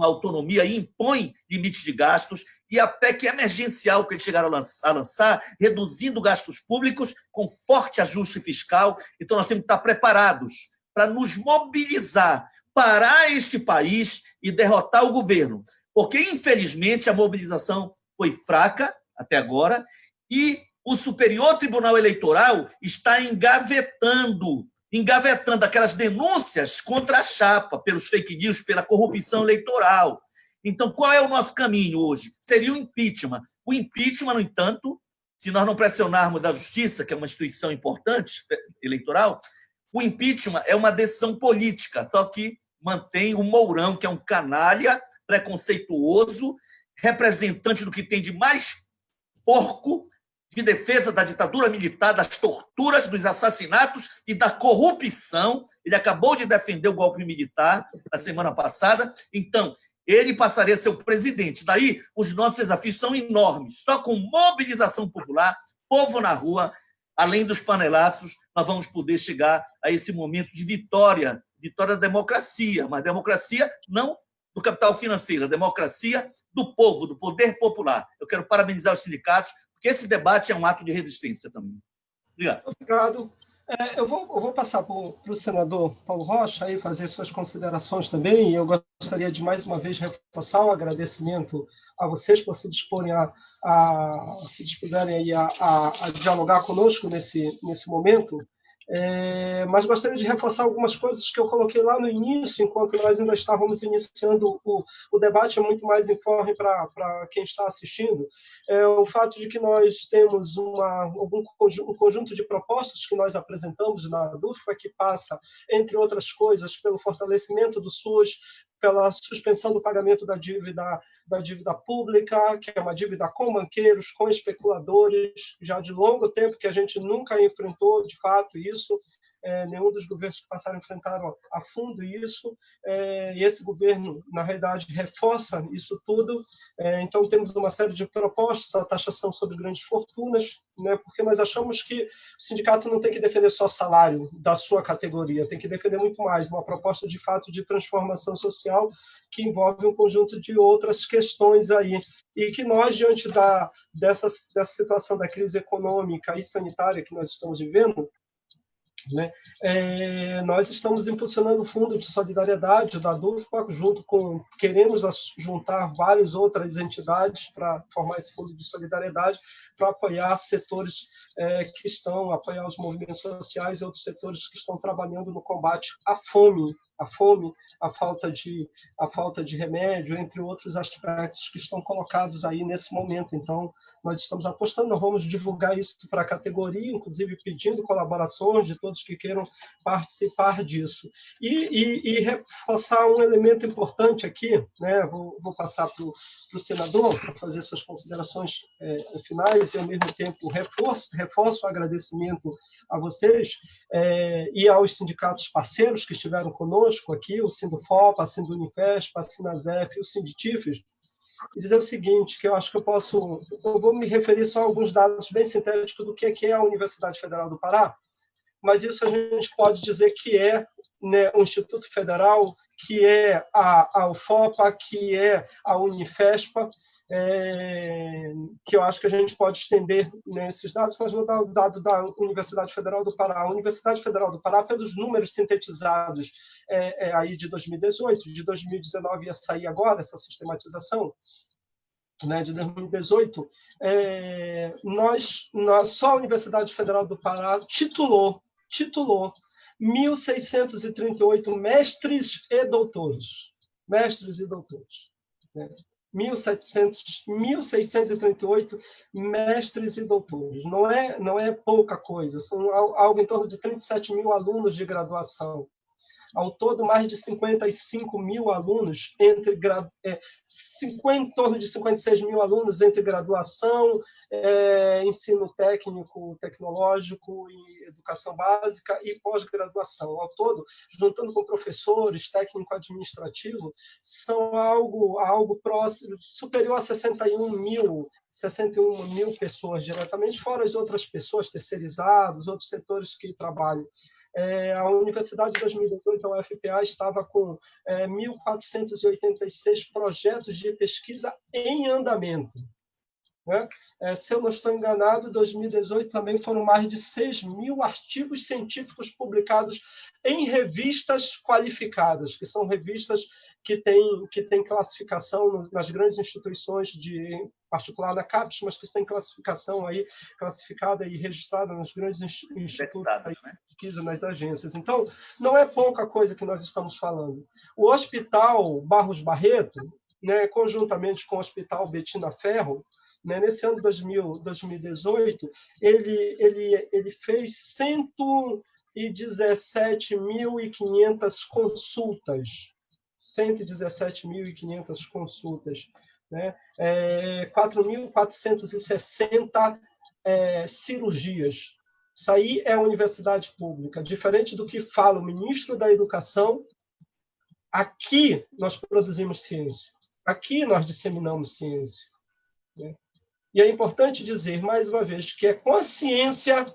autonomia e impõe limites de gastos, e a PEC emergencial que eles chegaram a lançar, reduzindo gastos públicos com forte ajuste fiscal. Então, nós temos que estar preparados para nos mobilizar, parar este país e derrotar o governo. Porque, infelizmente, a mobilização foi fraca até agora e o Superior Tribunal Eleitoral está engavetando aquelas denúncias contra a chapa, pelos fake news, pela corrupção eleitoral. Então, qual é o nosso caminho hoje? Seria o impeachment. O impeachment, no entanto, se nós não pressionarmos da Justiça, que é uma instituição importante eleitoral, o impeachment é uma decisão política, só que mantém o Mourão, que é um canalha, preconceituoso, representante do que tem de mais porco, de defesa da ditadura militar, das torturas, dos assassinatos e da corrupção. Ele acabou de defender o golpe militar na semana passada. Então, ele passaria a ser o presidente. Daí, os nossos desafios são enormes. Só com mobilização popular, povo na rua, além dos panelaços, nós vamos poder chegar a esse momento de vitória da democracia, mas democracia não do capital financeiro, a democracia do povo, do poder popular. Eu quero parabenizar os sindicatos, porque esse debate é um ato de resistência também. Obrigado. Obrigado. Eu vou passar para o senador Paulo Rocha aí fazer suas considerações também, e eu gostaria de, mais uma vez, reforçar o agradecimento a vocês por se disporem se dispuserem aí a dialogar conosco nesse momento. Mas gostaria de reforçar algumas coisas que eu coloquei lá no início, enquanto nós ainda estávamos iniciando o debate, é muito mais informe para quem está assistindo. O fato de que nós temos um conjunto de propostas que nós apresentamos na DUFPA, que passa, entre outras coisas, pelo fortalecimento do SUS, pela suspensão do pagamento da dívida pública, que é uma dívida com banqueiros, com especuladores, já de longo tempo, que a gente nunca enfrentou, de fato, isso. Nenhum dos governos que passaram enfrentaram a fundo isso, e esse governo, na realidade, reforça isso tudo. Então, temos uma série de propostas, a taxação sobre grandes fortunas, né, porque nós achamos que o sindicato não tem que defender só salário da sua categoria, tem que defender muito mais, uma proposta, de fato, de transformação social que envolve um conjunto de outras questões aí, e que nós, diante dessa situação da crise econômica e sanitária que nós estamos vivendo, né? Nós estamos impulsionando o Fundo de Solidariedade da DUFPA, queremos juntar várias outras entidades para formar esse Fundo de Solidariedade, para apoiar setores apoiar os movimentos sociais e outros setores que estão trabalhando no combate à fome, a falta de remédio, entre outros aspectos que estão colocados aí nesse momento. Então, nós estamos apostando, nós vamos divulgar isso para a categoria, inclusive pedindo colaborações de todos que queiram participar disso. E reforçar um elemento importante aqui, né? Vou passar para o senador para fazer suas considerações finais, e, ao mesmo tempo, reforço o agradecimento a vocês e aos sindicatos parceiros que estiveram conosco aqui, o Sindufopa, a Sindunifesp, a Sinasef e o Sinditifes, e dizer o seguinte, que eu acho que eu vou me referir só a alguns dados bem sintéticos do que é a Universidade Federal do Pará, mas isso a gente pode dizer que é, né, o Instituto Federal, que é a UFOPA, que é a Unifespa, que eu acho que a gente pode estender nesses dados, mas vou dar o dado da Universidade Federal do Pará. A Universidade Federal do Pará, pelos números sintetizados aí de 2018, de 2019 ia sair agora essa sistematização, né, de 2018, só a Universidade Federal do Pará titulou 1.638 mestres e doutores. Mestres e doutores. 1.638 mestres e doutores. Não é pouca coisa, são algo em torno de 37 mil alunos de graduação. Ao todo, mais de 55 mil alunos, em torno de 56 mil alunos entre graduação, ensino técnico, tecnológico, e educação básica e pós-graduação. Ao todo, juntando com professores, técnico-administrativo, são algo próximo, superior a 61 mil pessoas diretamente, fora as outras pessoas terceirizadas, outros setores que trabalham. A Universidade de 2018, a UFPA, estava com 1.486 projetos de pesquisa em andamento. Né? Se eu não estou enganado, em 2018 também foram mais de 6 mil artigos científicos publicados em revistas qualificadas, que são revistas que têm classificação nas grandes instituições, em particular na CAPES, mas que têm classificação aí, classificada e registrada nos grandes institutos de pesquisa, nas agências. Então, não é pouca coisa que nós estamos falando. O Hospital Barros Barreto, né, conjuntamente com o Hospital Betina Ferro, nesse ano de 2018, ele fez 117.500 consultas. 117.500 consultas. Né? 4.460 cirurgias. Isso aí é a universidade pública. Diferente do que fala o ministro da Educação, aqui nós produzimos ciência. Aqui nós disseminamos ciência. Né? E é importante dizer, mais uma vez, que é com a ciência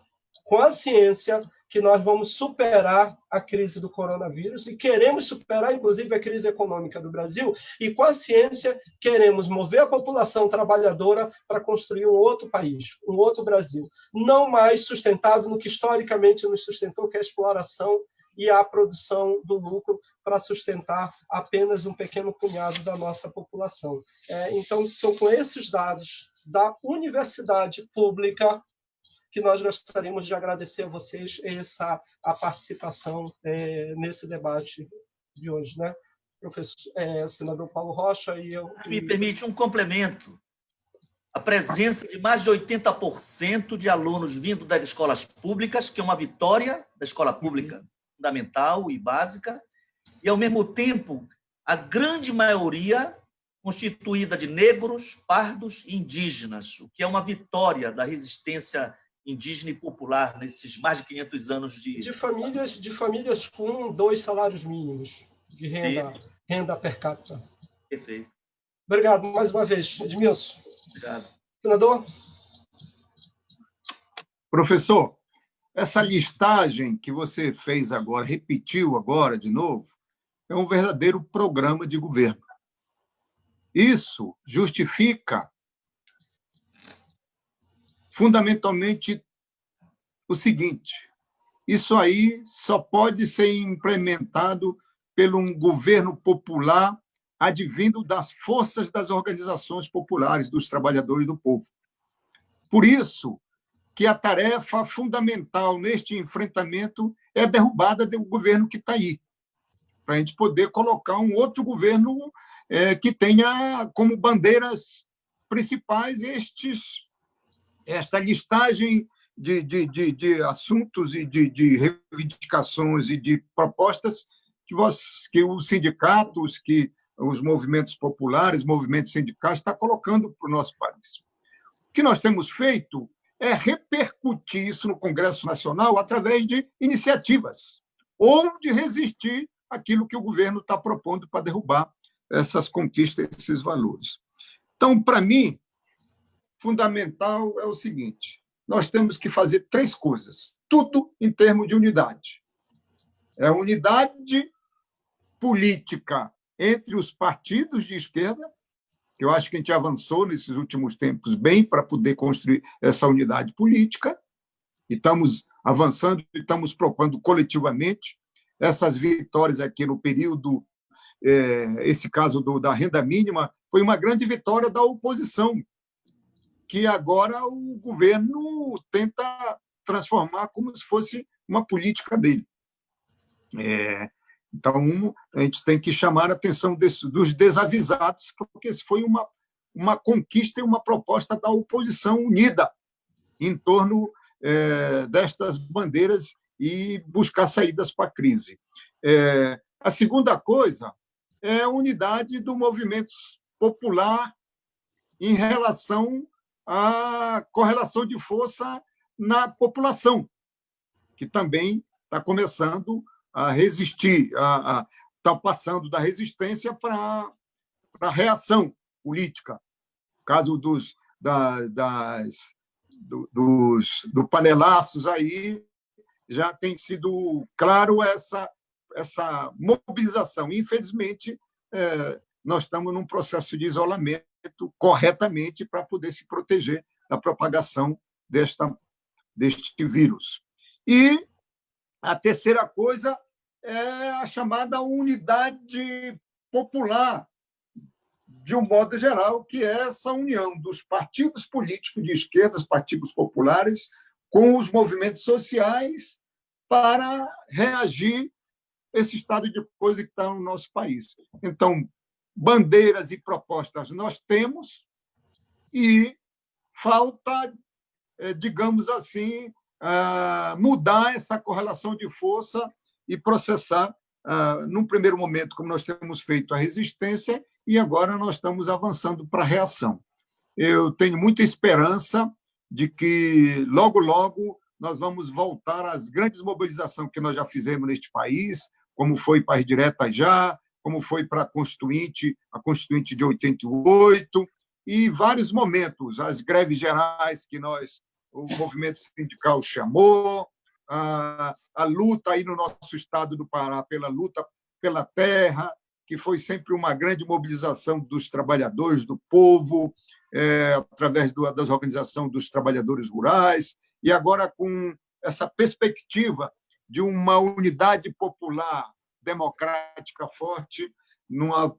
que nós vamos superar a crise do coronavírus e queremos superar, inclusive, a crise econômica do Brasil, e com a ciência queremos mover a população trabalhadora para construir um outro país, um outro Brasil, não mais sustentado no que historicamente nos sustentou, que é a exploração e a produção do lucro para sustentar apenas um pequeno punhado da nossa população. Então, são com esses dados da universidade pública que nós gostaríamos de agradecer a vocês a participação nesse debate de hoje, né? Professor, senador Paulo Rocha e eu. Me permite um complemento. A presença de mais de 80% de alunos vindo das escolas públicas, que é uma vitória da escola pública fundamental e básica, e, ao mesmo tempo, a grande maioria constituída de negros, pardos e indígenas, o que é uma vitória da resistência indígena e popular nesses mais de 500 anos de famílias com 2 salários mínimos de renda per capita. Perfeito. Obrigado mais uma vez, Edmilson. Obrigado. Senador? Professor, essa listagem que você fez agora, repetiu agora de novo, é um verdadeiro programa de governo. Isso justifica fundamentalmente o seguinte: isso aí só pode ser implementado por um governo popular advindo das forças das organizações populares, dos trabalhadores e do povo. Por isso que a tarefa fundamental neste enfrentamento é a derrubada do governo que está aí, para a gente poder colocar um outro governo que tenha como bandeiras principais esta listagem de assuntos e de reivindicações e de propostas que os sindicatos, que os movimentos populares, movimentos sindicais estão colocando para o nosso país. O que nós temos feito é repercutir isso no Congresso Nacional através de iniciativas ou de resistir àquilo que o governo está propondo para derrubar essas conquistas, esses valores. Então, para mim, fundamental é o seguinte: nós temos que fazer 3 coisas, tudo em termos de unidade. É unidade política entre os partidos de esquerda, que eu acho que a gente avançou nesses últimos tempos bem para poder construir essa unidade política, e estamos avançando e estamos propondo coletivamente essas vitórias aqui no período. Esse caso da renda mínima foi uma grande vitória da oposição, que agora o governo tenta transformar como se fosse uma política dele. Então, a gente tem que chamar a atenção dos desavisados, porque isso foi uma conquista e uma proposta da oposição unida em torno destas bandeiras e buscar saídas para a crise. A segunda coisa é a unidade do movimento popular em relação à correlação de força na população, que também está começando a resistir, está passando da resistência para a reação política. No caso do panelaços, aí já tem sido claro essa mobilização. Infelizmente, nós estamos num processo de isolamento corretamente para poder se proteger da propagação deste vírus. E a terceira coisa é a chamada unidade popular, de um modo geral, que é essa união dos partidos políticos de esquerda, os partidos populares, com os movimentos sociais para reagir a esse estado de coisa que está no nosso país. Então, bandeiras e propostas nós temos e falta, digamos assim, mudar essa correlação de força e processar, num primeiro momento, como nós temos feito, a resistência, e agora nós estamos avançando para a reação. Eu tenho muita esperança de que, logo, logo, nós vamos voltar às grandes mobilizações que nós já fizemos neste país, como foi para as diretas já, como foi para a Constituinte de 88, e vários momentos, as greves gerais que o movimento sindical chamou, a luta aí no nosso estado do Pará pela luta pela terra, que foi sempre uma grande mobilização dos trabalhadores, do povo, através das organizações dos trabalhadores rurais, e agora com essa perspectiva de uma unidade popular democrática forte, não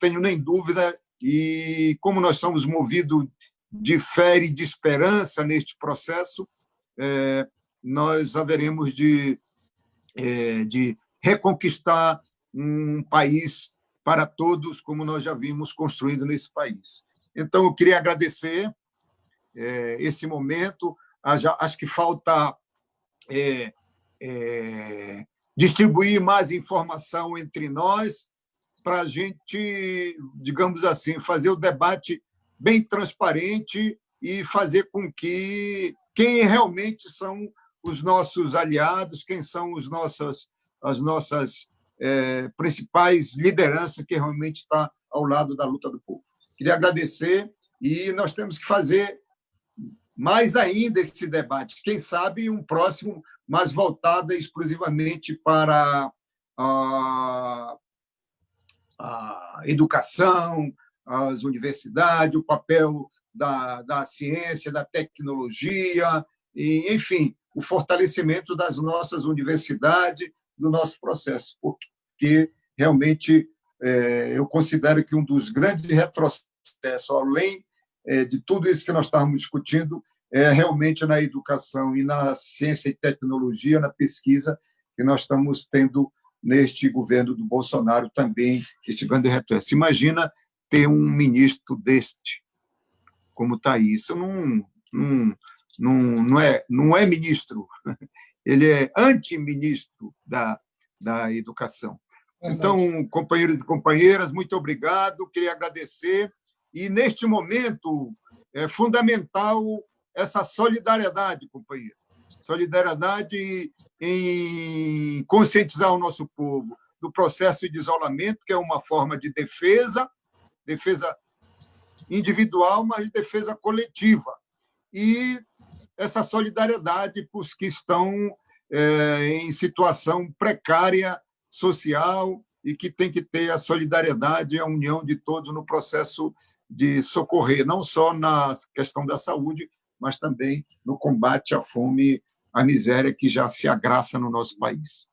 tenho nem dúvida, e como nós somos movidos de fé e de esperança neste processo, nós haveremos de reconquistar um país para todos, como nós já vimos construindo nesse país. Então, eu queria agradecer esse momento. Acho que falta distribuir mais informação entre nós para a gente, digamos assim, fazer o debate bem transparente e fazer com que quem realmente são os nossos aliados, quem são as nossas principais lideranças que realmente estão ao lado da luta do povo. Queria agradecer, e nós temos que fazer mais ainda esse debate. Quem sabe um próximo mais voltado exclusivamente para a educação, as universidades, o papel da ciência, da tecnologia, e, enfim, o fortalecimento das nossas universidades, do nosso processo, porque realmente eu considero que um dos grandes retrocessos, além de tudo isso que nós estávamos discutindo, é realmente na educação e na ciência e tecnologia, na pesquisa, que nós estamos tendo neste governo do Bolsonaro também, este grande retrocesso. Imagina ter um ministro deste, como está isso, não é ministro, ele é antiministro da educação. Então, companheiros e companheiras, muito obrigado, queria agradecer. E, neste momento, é fundamental essa solidariedade, companheiro. Solidariedade em conscientizar o nosso povo do processo de isolamento, que é uma forma de defesa individual, mas defesa coletiva. E essa solidariedade para os que estão em situação precária social e que tem que ter a solidariedade e a união de todos no processo de socorrer, não só na questão da saúde, mas também no combate à fome, à miséria que já se agraça no nosso país.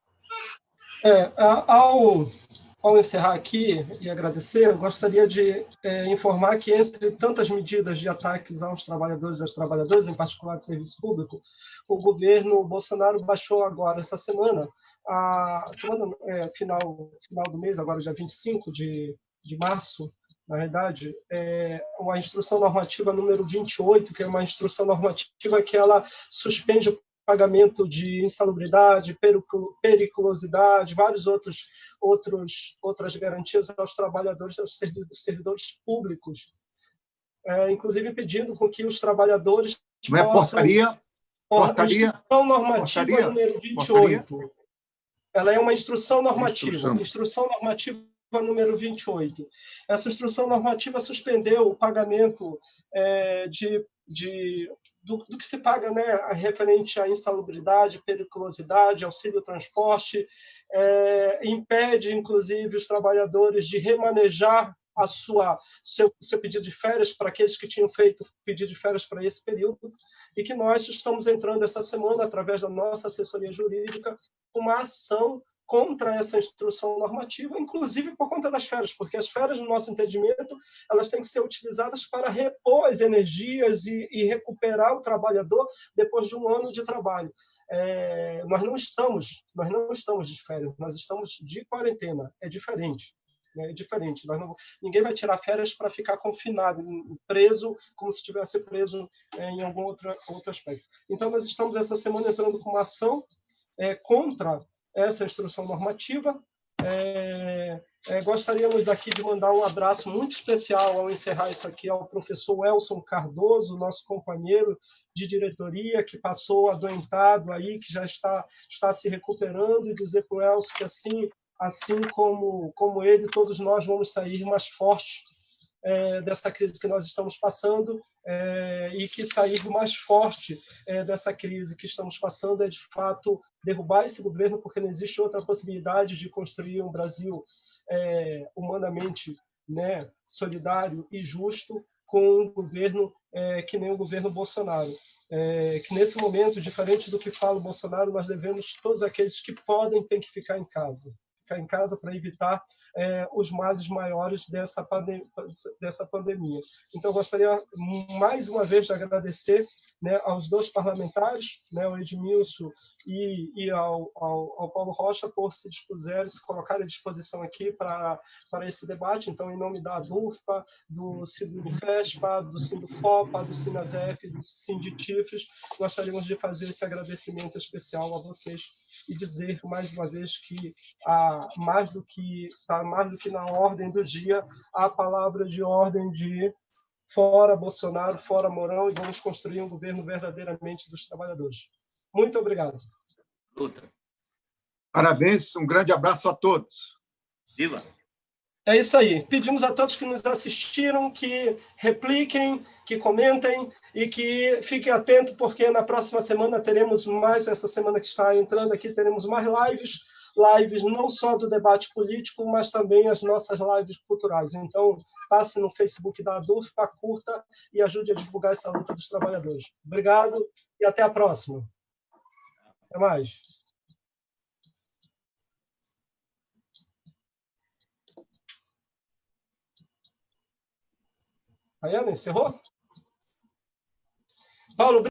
ao encerrar aqui e agradecer, eu gostaria de informar que, entre tantas medidas de ataques aos trabalhadores e às trabalhadoras, em particular do serviço público, o governo Bolsonaro baixou agora, essa semana, final do mês, agora dia 25 de março, na verdade, uma instrução normativa número 28, que é uma instrução normativa que ela suspende o pagamento de insalubridade, periculosidade, várias outras garantias aos trabalhadores, aos servidores públicos, inclusive pedindo com que os trabalhadores não é portaria? Instrução normativa número 28. Portaria? Ela é uma instrução normativa. Instrução normativa número 28. Essa instrução normativa suspendeu o pagamento do que se paga, né, referente à insalubridade, periculosidade, auxílio transporte, impede, inclusive, os trabalhadores de remanejar seu pedido de férias para aqueles que tinham feito pedido de férias para esse período, e que nós estamos entrando essa semana, através da nossa assessoria jurídica, uma ação contra essa instrução normativa, inclusive por conta das férias, porque as férias, no nosso entendimento, elas têm que ser utilizadas para repor as energias e recuperar o trabalhador depois de um ano de trabalho. Nós não estamos de férias, nós estamos de quarentena, é diferente. É diferente. Ninguém vai tirar férias para ficar confinado, preso, como se estivesse preso em algum outro aspecto. Então, nós estamos essa semana entrando com uma ação contra essa instrução normativa. Gostaríamos aqui de mandar um abraço muito especial, ao encerrar isso aqui, ao professor Elson Cardoso, nosso companheiro de diretoria, que passou adoentado aí, que já está se recuperando, e dizer para o Elson que assim como ele, todos nós vamos sair mais fortes dessa crise que nós estamos passando, e que sair mais forte dessa crise que estamos passando é, de fato, derrubar esse governo, porque não existe outra possibilidade de construir um Brasil humanamente, né, solidário e justo, com um governo que nem o governo Bolsonaro. Que nesse momento, diferente do que fala o Bolsonaro, nós devemos, todos aqueles que podem, têm que ficar em casa para evitar os males maiores dessa pandemia. Então, eu gostaria, mais uma vez, de agradecer, né, aos dois parlamentares, né, ao Edmilson e ao Paulo Rocha, por se colocarem à disposição aqui para esse debate. Então, em nome da ADUFPA, do Sindufespa, do Sindufopa, do Sinasef, do Sinditifes, gostaríamos de fazer esse agradecimento especial a vocês e dizer, mais uma vez, que mais do que na ordem do dia, a palavra de ordem de fora Bolsonaro, fora Mourão, e vamos construir um governo verdadeiramente dos trabalhadores. Muito obrigado. Luta. Parabéns, um grande abraço a todos. Viva! É isso aí. Pedimos a todos que nos assistiram que repliquem, que comentem e que fiquem atentos, porque na próxima semana teremos mais, essa semana que está entrando aqui, teremos mais lives não só do debate político, mas também as nossas lives culturais. Então, passe no Facebook da ADUFPA, curta e ajude a divulgar essa luta dos trabalhadores. Obrigado e até a próxima. Até mais. Rayana, encerrou? Paulo,